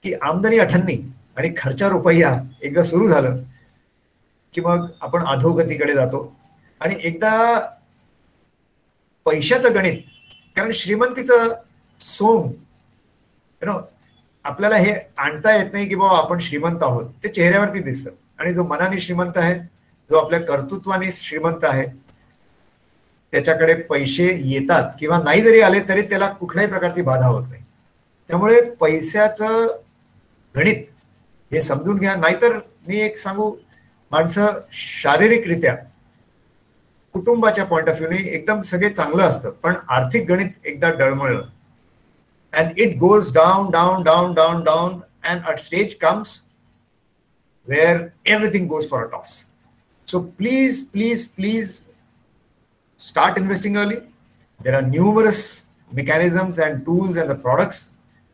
की आमदनी अठन्नी आणि खर्चा रुपया एकदा सुरू झालं की मग आपण अधोगतीकडे जातो. आणि एकदा पैशाचं गणित, कारण श्रीमंतीचं सोंग आपल्याला हे आणता येत नाही की बाबा आपण श्रीमंत आहोत, ते चेहऱ्यावरती दिसतं. आणि जो मनाने श्रीमंत आहे, जो आपल्या कर्तृत्वाने श्रीमंत आहे, त्याच्याकडे पैसे येतात किंवा नाही जरी आले तरी त्याला कुठल्याही प्रकारची बाधा होत नाही. त्यामुळे पैशाचं गणित हे समजून घ्या. नाहीतर मी एक सांगू, माणसं शारीरिकरित्या कुटुंबाच्या पॉइंट ऑफ व्ह्यूने एकदम सगळे चांगलं असतं, पण आर्थिक गणित एकदा डळमळलं and it goes down down down down down and a stage comes where everything goes for a toss. So please please please start investing early. There are numerous mechanisms and tools and the products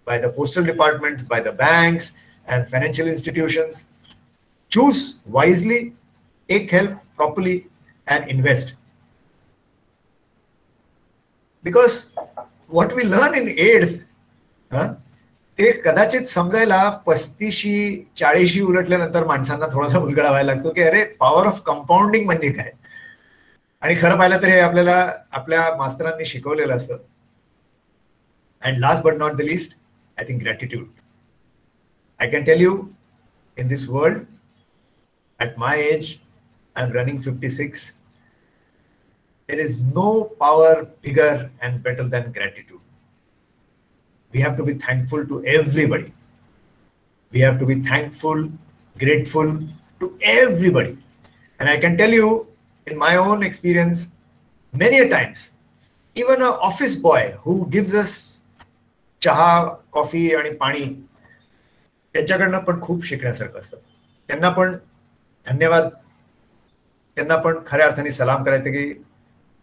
by the postal departments, by the banks and financial institutions. Choose wisely, take help properly and invest. Because what we learn in 8th, ते कदाचित समजायला 35-40 उलटल्यानंतर माणसांना थोडासा उलगडा व्हायला लागतो की अरे पॉवर ऑफ कंपाऊंडिंग म्हणजे काय. आणि खरं पाहिलं तर हे आपल्याला आपल्या मास्तरांनी शिकवलेलं असतं. And last but not the list, I think gratitude. I can tell you in this world at my age, I am running 56, there is no power bigger and better than gratitude. We have to be thankful to everybody. We have to be thankful, grateful to everybody. And I can tell you, in my own experience, many a times, even an office boy who gives us चहा, coffee आणि पाणी, त्यांच्याकडनं पण खूप शिकण्यासारखं असतं. त्यांना पण धन्यवाद, त्यांना पण खऱ्या अर्थाने सलाम करायचं की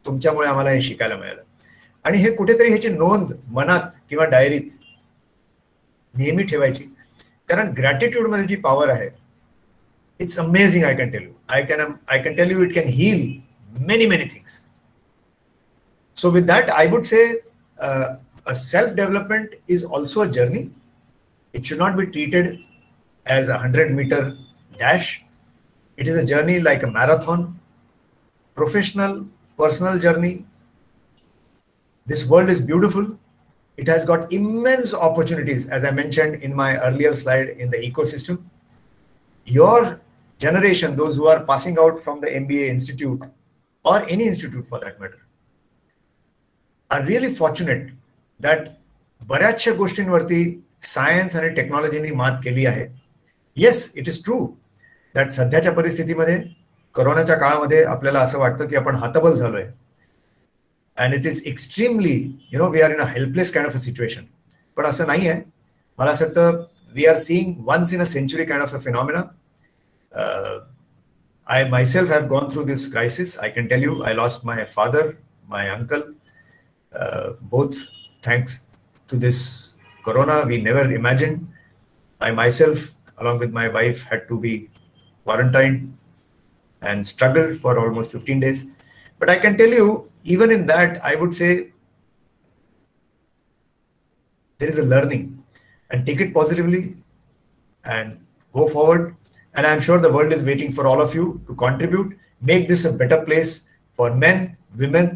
तुमच्यामुळे आम्हाला हे शिकायला मिळालं. आणि हे कुठेतरी ह्याची नोंद मनात किंवा डायरीत नेहमी ठेवायची. कारण ग्रॅटिट्यूड मध्ये जी पॉवर आहे, it's amazing. I can tell you, I can tell you it can heal many things. So with that, I would say a self-development is also a journey. It should not be treated as a 100-meter dash. It is a journey like a marathon, professional, personal journey. This world is beautiful. It has got immense opportunities, as I mentioned in my earlier slide, in the ecosystem. Your generation, those who are passing out from the MBA institute or any institute for that matter, are really fortunate that बऱ्याचशा गोष्टींवरती science आणि टेक्नॉलॉजीनी मात केली आहे. Yes, it is true that सध्याच्या परिस्थितीमध्ये कोरोनाच्या काळामध्ये आपल्याला असं वाटतं की आपण हतबल झालोय. And it is extremely we are in a helpless kind of a situation. पण असं नाही आहे. मला असं वाटतं we are seeing once in a century kind of a phenomenon. I myself have gone through this crisis. I can tell you, I lost my father, my uncle, both thanks to this corona. We never imagined. I myself, along with my wife, had to be quarantined and struggled for almost 15 days. But I can tell you, even in that, I would say there is a learning, and take it positively and go forward. And I'm sure the world is waiting for all of you to contribute, make this a better place for men, women,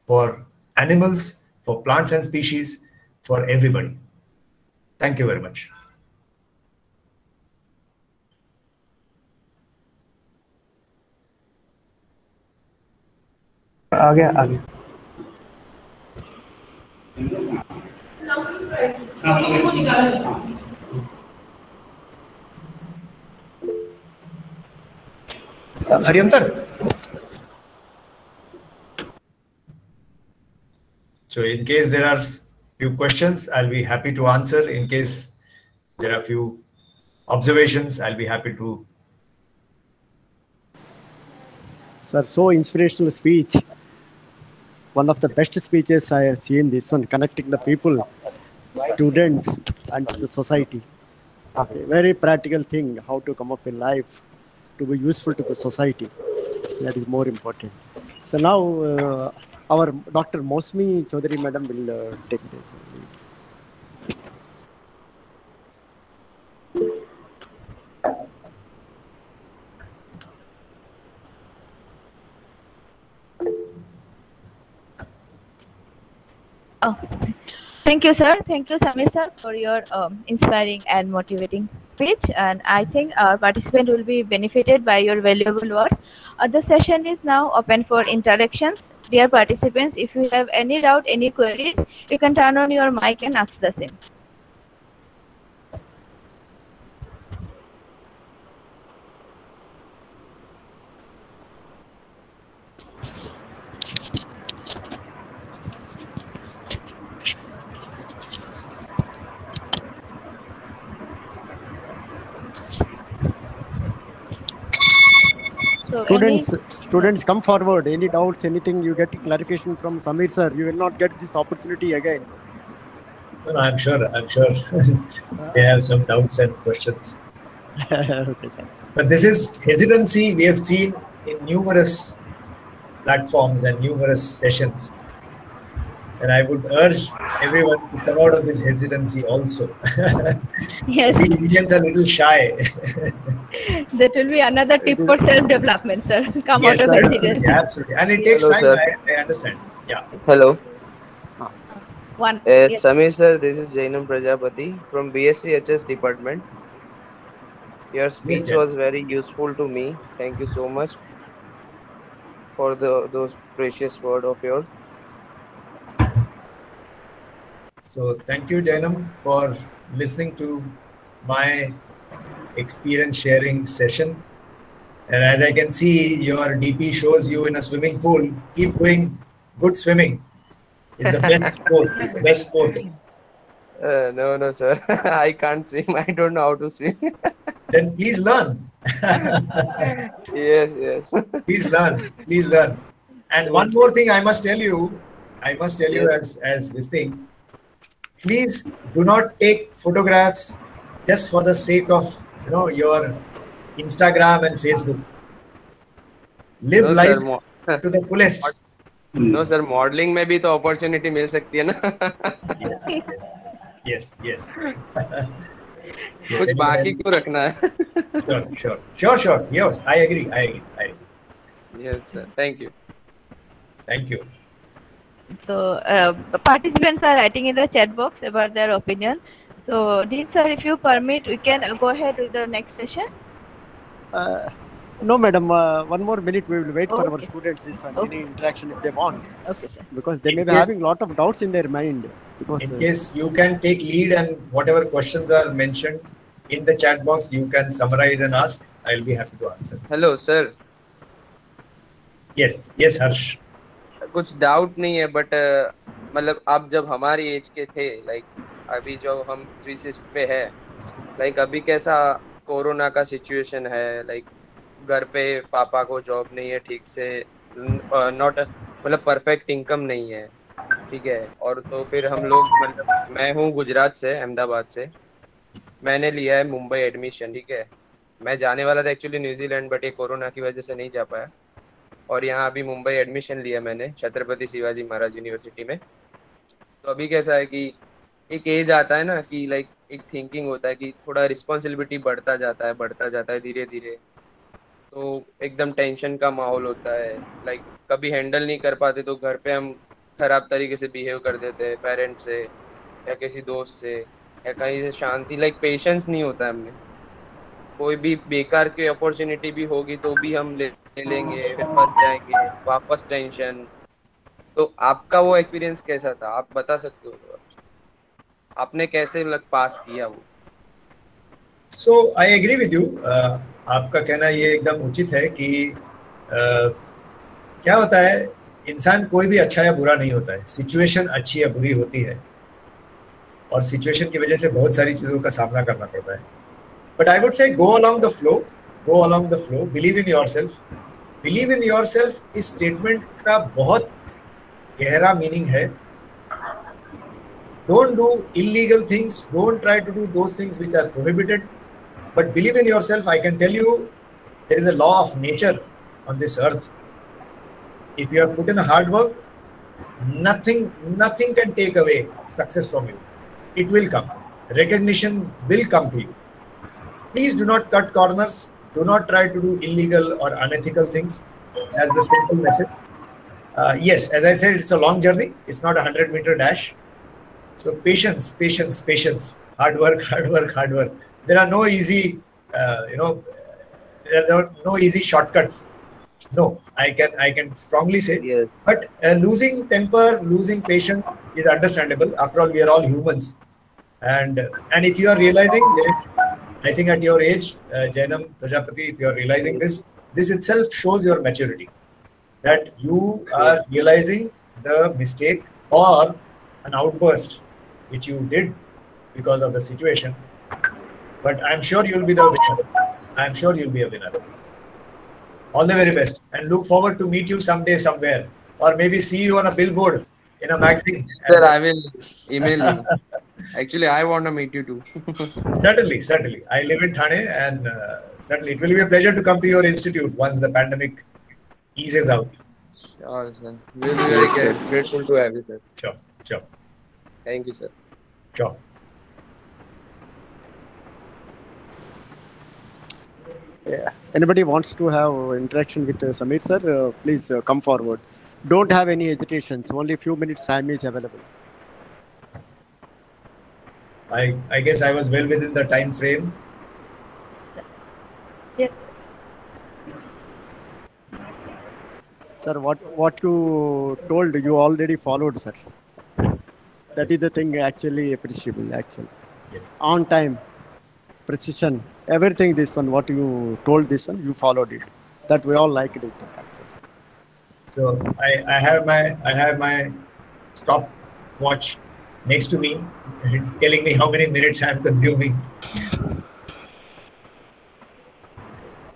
for animals, for plants and species, for everybody. Thank you very much. आगे Hariom sir. So in case there are few questions, I'll be happy to answer. In case there are few observations, I'll be happy to. Sir, so inspirational speech. One of the best speeches I have seen, this one, connecting the people, students and the society. A very practical thing, how to come up in life, to be useful to the society. That is more important. So now our Dr. Mosmi Chaudhary madam will take this. Oh, thank you, sir. Thank you, Samir sir, for your inspiring and motivating speech. And I think our participant will be benefited by your valuable words. The session is now open for interactions. Dear participants, if you have any doubt, any queries, you can turn on your mic and ask the same. So Students, come forward. Any doubts, anything you get clarification from Samir sir, you will not get this opportunity again. No, I'm sure they have some doubts and questions. Okay, sir. But this is hesitancy we have seen in numerous platforms and numerous sessions. And I would urge everyone to come out of this hesitancy also. Yes. We Indians are a little shy. That will be another tip for self-development, sir. Come Yes, out of sir. hesitancy. Absolutely. And it takes Hello, time, sir. I understand. Yeah. Hello. One. Yes. Samir sir, this is Jainam Prajapati from BSc HS department. Your speech Jainam. was very useful to me. Thank you so much for those precious words of yours. So thank you, Jainam, for listening to my experience sharing session. And as I can see, your DP shows you in a swimming pool. Keep doing good swimming. It's the best sport. It's the best sport. No, sir. I can't swim. I don't know how to swim. Then please learn. Yes. Please learn. Please learn. And one more thing I must tell you. Yes. as this thing. Please do not take photographs just for the sake of your Instagram and Facebook. Live No, life sir. to the fullest. No, sir. Modeling में भी तो opportunity मिल सकती है ना. Yes. Yes. कुछ बाकी क्यों रखना है? Sure. Yes, I agree. Yes, sir. Thank you. Thank you. So participants are writing in the chat box about their opinion. So Dean sir, if you permit, we can go ahead with the next session. No, madam. One more minute. We will wait for our Okay. students. This one, Okay. any interaction if they want, Okay, sir. because they may In be case, having a lot of doubts in their mind. Because in case you can take lead and whatever questions are mentioned in the chat box, you can summarize and ask. I'll be happy to answer. Hello sir, Yes, yes, Harsh. कुछ doubt नहीं है but मतलब आप जब हमारी as के थे, like अभी जो हम थीसिस पे है, लाइक अभी कैसा कोरोना का सिचुएशन है, लाइक घर पे पापा को जॉब नहीं है ठीक से, नॉट मतलब परफेक्ट इनकम नहीं है, ठीक है। और तो फिर हम लोग मतलब मैं हूँ गुजरात से, अहमदाबाद से, मैंने लिया है मुंबई एडमिशन, ठीक है। मैं जाने वाला था एक्चुअली न्यूजीलैंड, बट ये कोरोना की वजह से नहीं जा पाया। और यहाँ अभी मुंबई एडमिशन लिया मैंने छत्रपति शिवाजी महाराज यूनिवर्सिटी में। तो अभी कैसा है कि एक एज आता है ना कि लाइक एक थिंकिंग होता है कि थोड़ा रिस्पॉन्सिबिलिटी बढ़ता जाता है धीरे धीरे। तो एकदम टेंशन का माहौल होता है, लाइक कभी हैंडल नहीं कर पाते तो घर पे हम खराब तरीके से बिहेव कर देते हैं पेरेंट्स से या किसी दोस्त से, या कहीं से शांति, लाइक पेशेंस नहीं होता है हमें। कोई भी बेकार की अपॉर्चुनिटी भी होगी तो भी हम ले लेंगे, फिर फंस जाएंगे, वापस टेंशन। तो आपका वो एक्सपीरियंस कैसा था, आप बता सकते हो थोड़ा? आपने कैसे लग पास किया वो? So I agree with you. आपका कहना ये एकदम उचित है कि क्या होता है, इंसान कोई भी अच्छा या बुरा नहीं होता है, सिचुएशन अच्छी या बुरी होती है और सिचुएशन की वजह से बहुत सारी चीज़ों का सामना करना पड़ता है। But I would say go along the flow, go along the flow, believe in yourself. Believe in yourself इस स्टेटमेंट का बहुत गहरा मीनिंग है। Don't do illegal things, don't try to do those things which are prohibited, but believe in yourself. I can tell you, there is a law of nature on this earth. If you have put in a hard work, nothing can take away success from you. It will come. Recognition will come to you. Please do not cut corners. Do not try to do illegal or unethical things. That's the simple message. Yes, as I said, it's a long journey. It's not a 100-meter dash. So patience, patience, patience. Hard work, hard work, hard work. There are no easy, there are no easy shortcuts. No, I can strongly say. Yes. But losing temper, losing patience is understandable. After all, we are all humans. And if you are realizing, I think at your age, Jainam Prajapati, if you are realizing this itself shows your maturity. That you are realizing the mistake or an outburst which you did because of the situation. But I'm sure you'll be the winner. I'm sure you'll be a winner. All the very best, and look forward to meet you someday somewhere, or maybe see you on a billboard in a magazine. Sir, I will email you. Actually, I want to meet you too. Certainly, certainly. I live in Thane, and certainly it will be a pleasure to come to your institute once the pandemic eases out. Sure, sir. We'll be very grateful to have you, sir. Sure, sure. Thank you, sir. Sure. yeah. Anybody wants to have interaction with Samir sir, please come forward. Don't have any hesitations. Only a few minutes time is available. I guess I was well within the time frame. Yes. Sir, what you told, you already followed, sir. That is the thing actually appreciable, actually. Yes. On time, precision, everything this one, what you told this one, you followed it. That we all liked it, actually. So I have my stopwatch next to me, telling me how many minutes I am consuming.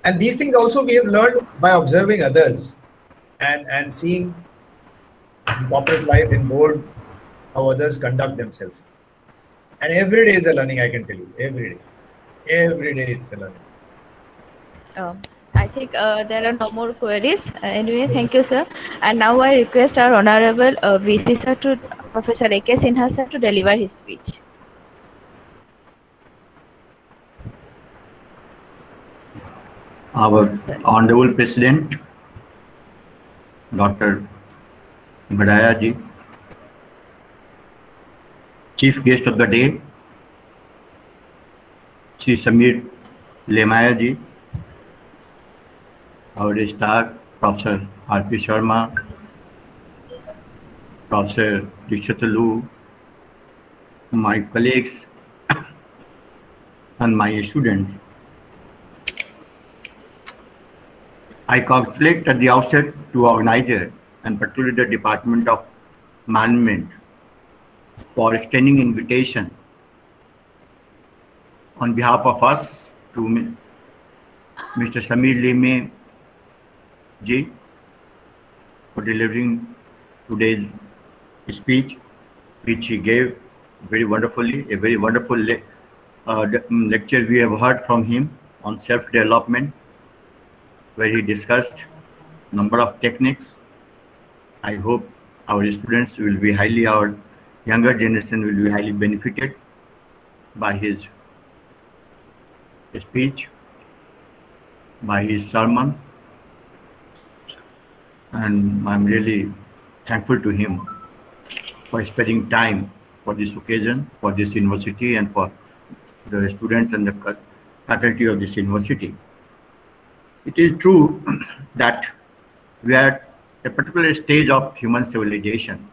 And these things also we have learned by observing others and seeing in corporate life, in board, how others conduct themselves. And every day is a learning, I can tell you. Every day it's a learning. I think there are no more queries. Anyway, thank you, sir. And now I request our Honorable VC sir to Professor A.K. Sinha sir to deliver his speech. Our Honorable President, Dr. Badaya ji, Chief Guest of the Day, Shri Samir Lemaya ji, our star, Professor R.P. Sharma, Professor Dikshitalu, my colleagues, and my students. I congratulate at the outset to organizer and particularly the Department of Management for extending invitation on behalf of us to Mr. Samir Leme ji for delivering today's speech, which he gave very wonderfully, a very wonderful lecture we have heard from him on self-development, where he discussed number of techniques. I hope our students will be our younger generation will be highly benefited by his speech, by his sermons, and I'm really thankful to him for spending time for this occasion, for this university, and for the students and the faculty of this university. It is true that we are at a particular stage of human civilization,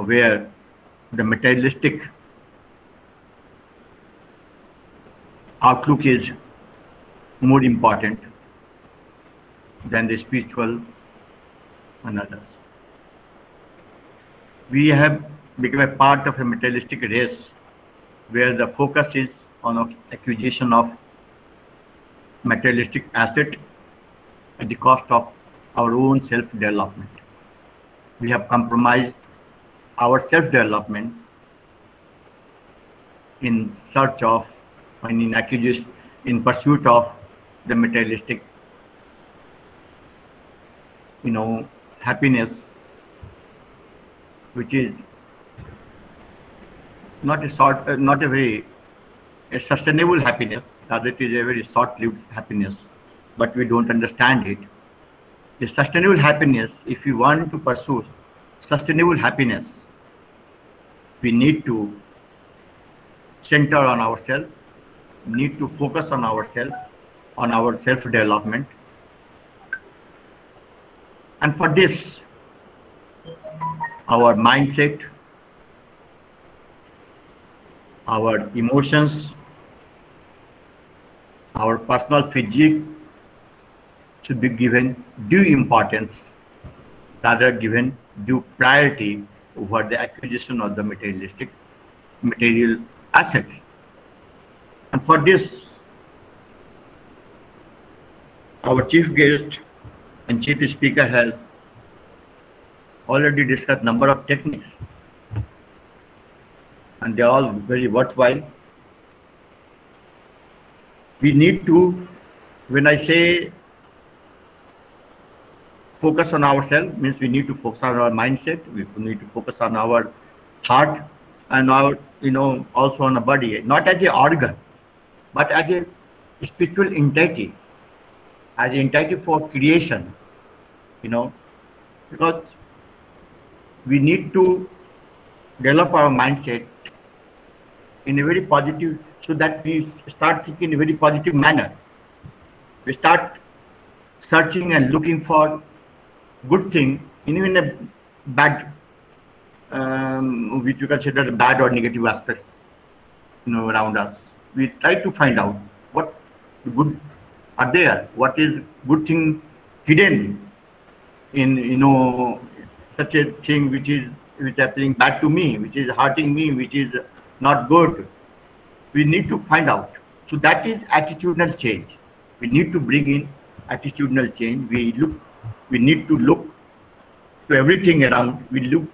where the materialistic outlook is more important than the spiritual and others. We have become a part of a materialistic race where the focus is on acquisition of materialistic asset at the cost of our own self-development. We have compromised our self-development in search of and in pursuit of the materialistic happiness, which is not a very sustainable happiness, rather it is a very short-lived happiness, but we don't understand it. The sustainable happiness, if we want to pursue sustainable happiness, we need to center on ourselves, need to focus on ourselves, on our self-development. And for this, our mindset, our emotions, our personal physique should be given due importance, rather given due priority over the acquisition of the material assets. And for this, our chief guest and chief speaker has already discussed number of techniques, and they are all very worthwhile. We need to, when I say focus on ourselves, means we need to focus on our mindset, we need to focus on our heart, and our, also on the body, not as an organ, but as a spiritual entity, as an entity for creation, because we need to develop our mindset in a very positive, so that we start thinking in a very positive manner. We start searching and looking for good thing, even a bad, which you consider bad or negative aspects, around us. We try to find out what good are there, what is good thing hidden in, such a thing which is happening bad to me, which is hurting me, which is not good. We need to find out. So that is attitudinal change. We need to bring in attitudinal change. We need to look to everything around. We look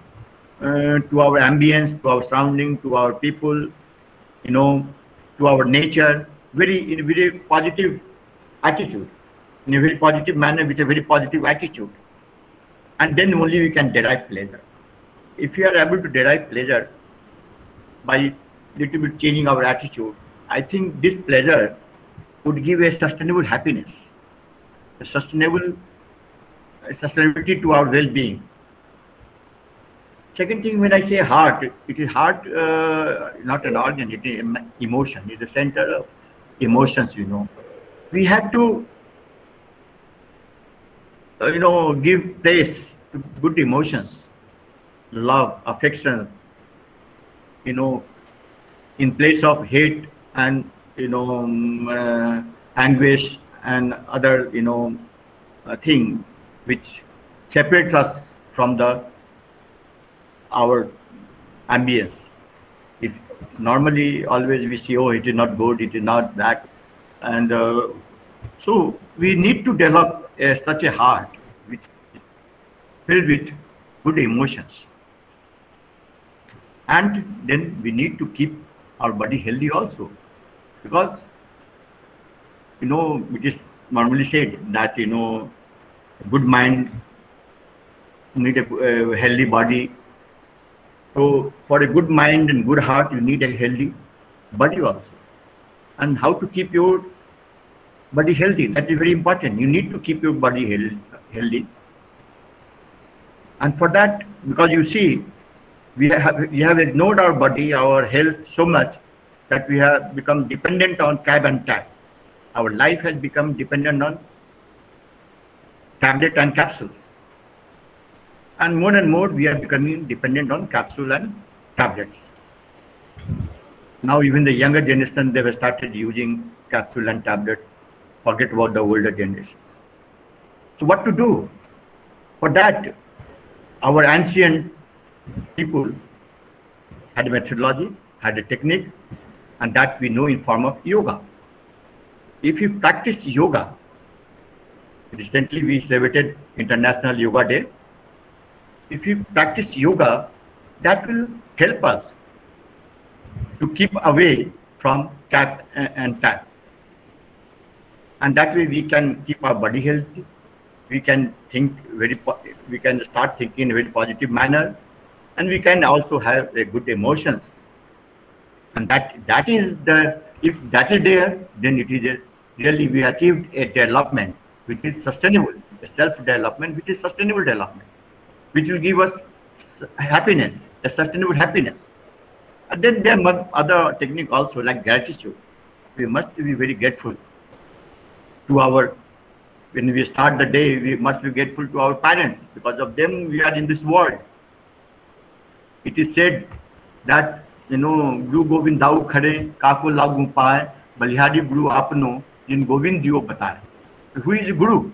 to our ambience, to our surrounding, to our people, to our nature, in a very positive attitude, in a very positive manner, with a very positive attitude. And then only we can derive pleasure. If we are able to derive pleasure by little bit changing our attitude, I think this pleasure would give a sustainable happiness, a sustainability to our well-being. Second thing, when I say heart, it is heart, not an organ, it is emotion, it is the center of emotions, We have to give place to good emotions, love, affection, in place of hate and anguish and other thing which separates us from our ambience. If normally always we see, oh, it is not good, it is not that, and so we need to develop such a heart which is filled with good emotions. And then we need to keep our body healthy also, because it is normally said that a good mind need a healthy body. So for a good mind and good heart, you need a healthy body also. And how to keep your body healthy? That is very important. You need to keep your body healthy. And for that, because you see, we have ignored our body, our health so much that we have become dependent on cab and tap. Our life has become dependent on tablet and capsules. And more we are becoming dependent on capsule and tablets. Now even the younger generation, they have started using capsule and tablet. Forget about the older generations. So what to do? For that, our ancient people had a methodology, had a technique, and that we know in form of yoga. If you practice yoga, recently we celebrated International Yoga Day. If you practice yoga, that will help us to keep away from cat and tap. And that way we can keep our body healthy. We can we can start thinking in a very positive manner, and we can also have a good emotions. And that is if that is there, then it is really we achieved a development which is sustainable, a self-development which is sustainable development, which will give us happiness, a sustainable happiness. And then there are other techniques also, like gratitude. We must be very grateful to when we start the day, we must be grateful to our parents. Because of them, we are in this world. It is said that, Guru Govind Dau Khare, Kako Lagu Pae, Balihari Guru Apno, in Govind Dio Bataye. Who is Guru?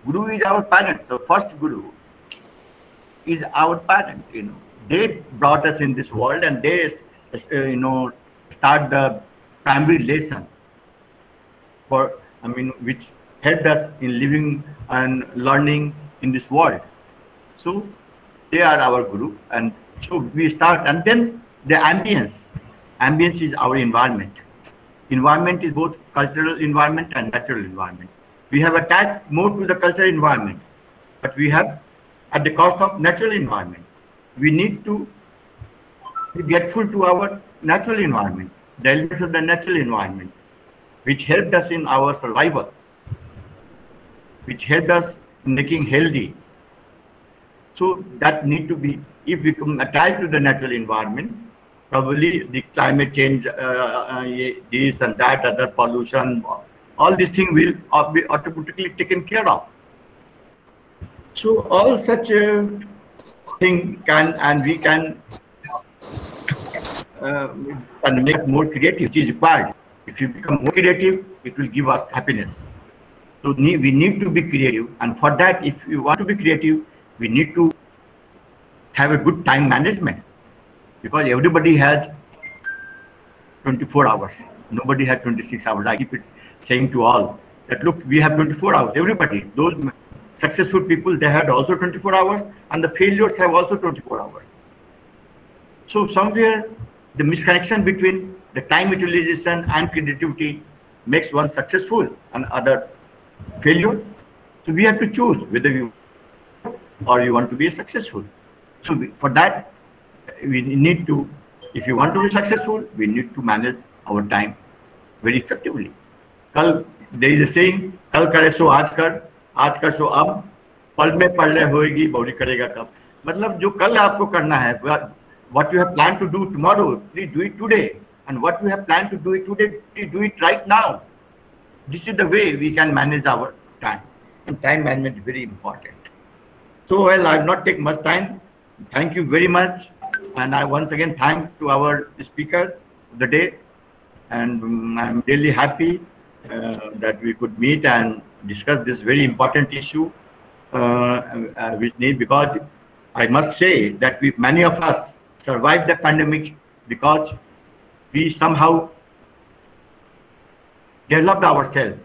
Guru is our parents. The first Guru is our parent. They brought us in this world, and they, start the primary lesson which helped us in living and learning in this world. So they are our Guru, and so we start, and then the ambience. Ambience is our environment. Environment is both cultural environment and natural environment. We have attached more to the cultural environment, but we have at the cost of natural environment. We need to be grateful to our natural environment, the elements of the natural environment, which helped us in our survival, which helped us in making healthy. So that need to be, if we come attached to the natural environment, probably the climate change, this and that, other pollution, all these things will be automatically taken care of. So all such thing can, and we can make us more creative, which is required. If you become more creative, it will give us happiness. So we need to be creative, and for that, if you want to be creative, we need to have a good time management, because everybody has 24 hours. Nobody has 26 hours. I keep it saying to all that, look, we have 24 hours. Everybody, those successful people, they had also 24 hours, and the failures have also 24 hours. So somewhere the misconnection between the time utilization and creativity makes one successful and other failure. So we have to choose whether you or you want to be successful. So for that, we need to, if you want to be successful, we need to manage our time very effectively. There is a saying, kal kare so aaj kar so ab, pal mein pal le hoegi, bauri karega kab. Matlab jo kal aapko karna hai, what you have planned to do tomorrow, please do it today. And what you have planned to do it today, please do it right now. This is the way we can manage our time. and time management is very important. So, well, I'll not take much time. Thank you very much. And I once again thank to our speaker of the day. And I'm really happy that we could meet and discuss this very important issue which need, because I must say that many of us survived the pandemic because we somehow developed ourselves.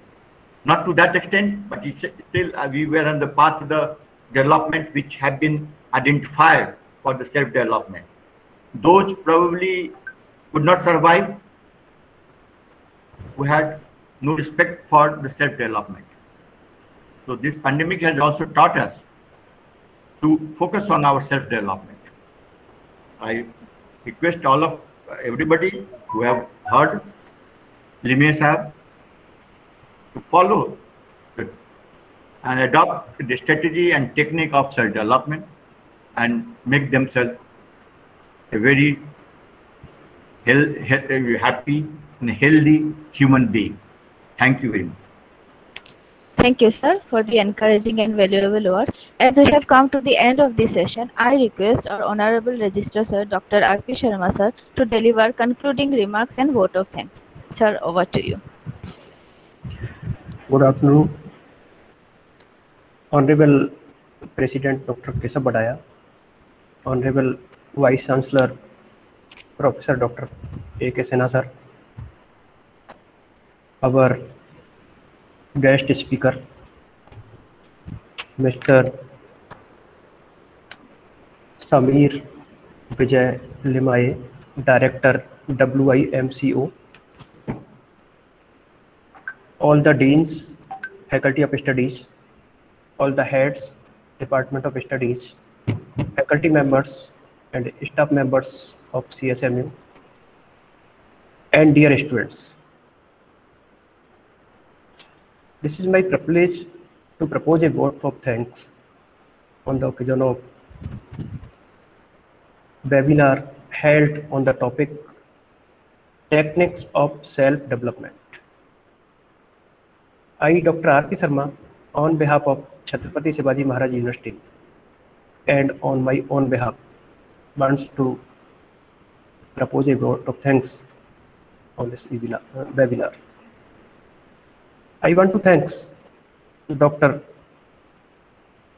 Not to that extent, but still we were on the path of the development which have been identified for the self-development. Those probably could not survive, who had no respect for the self-development. So this pandemic has also taught us to focus on our self-development. I request all of everybody who have heard Limay Sahab to follow it and adopt the strategy and technique of self-development and make themselves a very happy and healthy human being. Thank you very much. Thank you, sir, for the encouraging and valuable words. As we have come to the end of this session, I request our Honorable Registrar, Sir, Dr. R.P. Sharma, sir, to deliver concluding remarks and vote of thanks. Sir, over to you. Good afternoon. Honorable President Dr. Keshav Badaya, Honorable Vice Chancellor Professor Dr. A.K. Sinha, sir, our guest speaker, Mr. Sameer Vijay Limaye, Director, WIMCO, all the deans, faculty of studies, all the heads, department of studies, faculty members and staff members of CSMU, and dear students. This is my privilege to propose a vote of thanks on the occasion of webinar held on the topic Techniques of Self-Development. I, Dr. R.P. Sharma, on behalf of Chhatrapati Shivaji Maharaj University and on my own behalf, wants to propose a vote of thanks on this webinar. I want to thank Dr.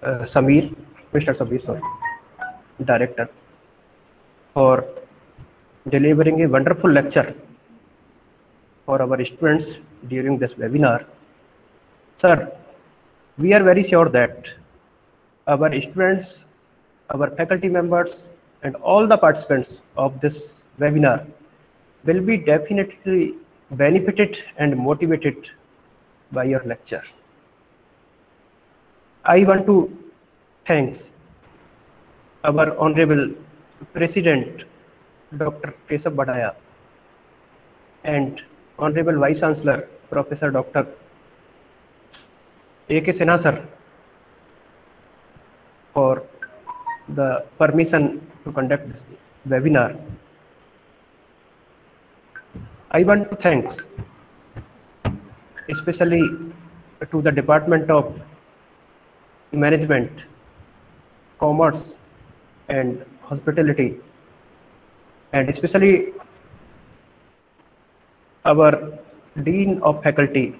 Mr. Sameer, Director, for delivering a wonderful lecture for our students during this webinar. Sir, we are very sure that our students, our faculty members, and all the participants of this webinar will be definitely benefited and motivated by your lecture. I want to thank our Honorable President Dr. Keshav Badaya and Honorable Vice Chancellor Professor Dr. A.K. Sinha, sir, for the permission to conduct this webinar. I want to thank especially to the Department of Management, Commerce and Hospitality, and especially our Dean of Faculty,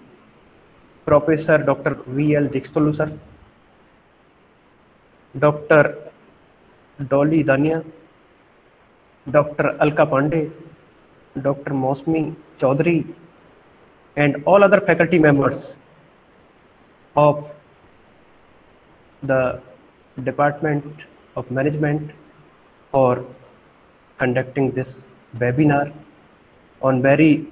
Professor Dr. V.L. Dikstolu, sir, Dr. Dolly Dania, Dr. Alka Pandey, Dr. Mosmi Chaudhary, and all other faculty members of the Department of Management for conducting this webinar on very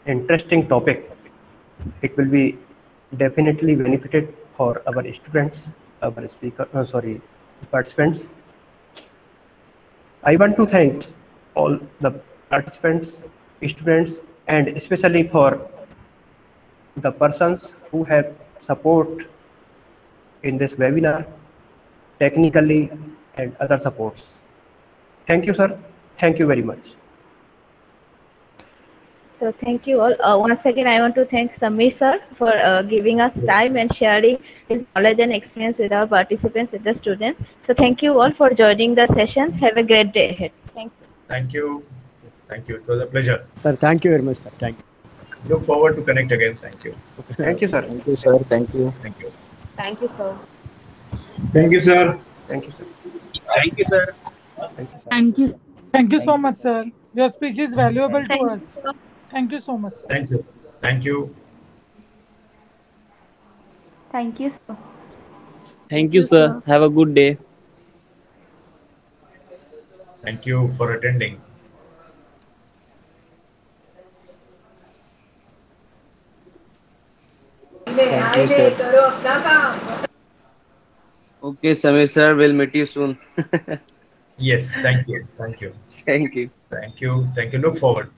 interesting topic. It will be definitely benefited for our students, our participants. I want to thank all the participants, students, and especially for the persons who have support in this webinar, technically and other supports. Thank you, sir. Thank you very much. So thank you all. Once again, I want to thank Samir sir for giving us time and sharing his knowledge and experience with our participants, with the students. So thank you all for joining the sessions. Have a great day ahead. Thank you. Thank you. Thank you. It was a pleasure. Sir, thank you very much, sir. Thank you. Look forward to connect again. Thank you. Thank you, sir. Thank you, sir. Thank you. Thank you. Thank you, sir. Thank you, sir. Thank you, sir. Thank you, sir. Thank you, sir. Thank you. Thank you so much, sir. Your speech is valuable to Thank us. you. Thank you so much. Thank you. Thank you. Thank you, sir. Thank you, sir. Have a good day. Thank you for attending. Thank you, sir. Okay, Samir sir, we'll meet you soon. Yes. Thank you. Thank you. Thank you. Thank you. Thank you. Look forward.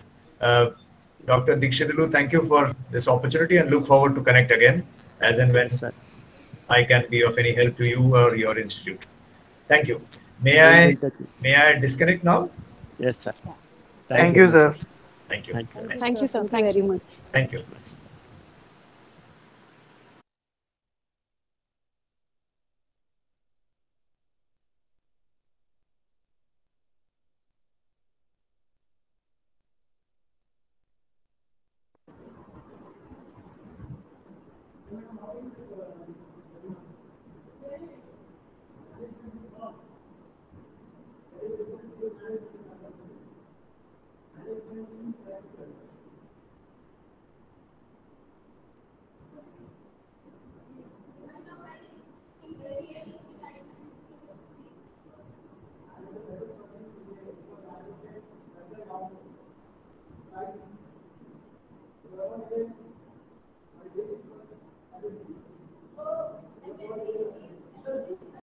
Dr. Dikshitulu, thank you for this opportunity and look forward to connect again as and when Sir. I can be of any help to you or your institute. Thank you. May We'll be I in touch with you. may I disconnect now? Yes, sir. Thank you, very much, sir. Thank you. Thank you. Thank you, sir. Thank you very much. Thank you. Yes.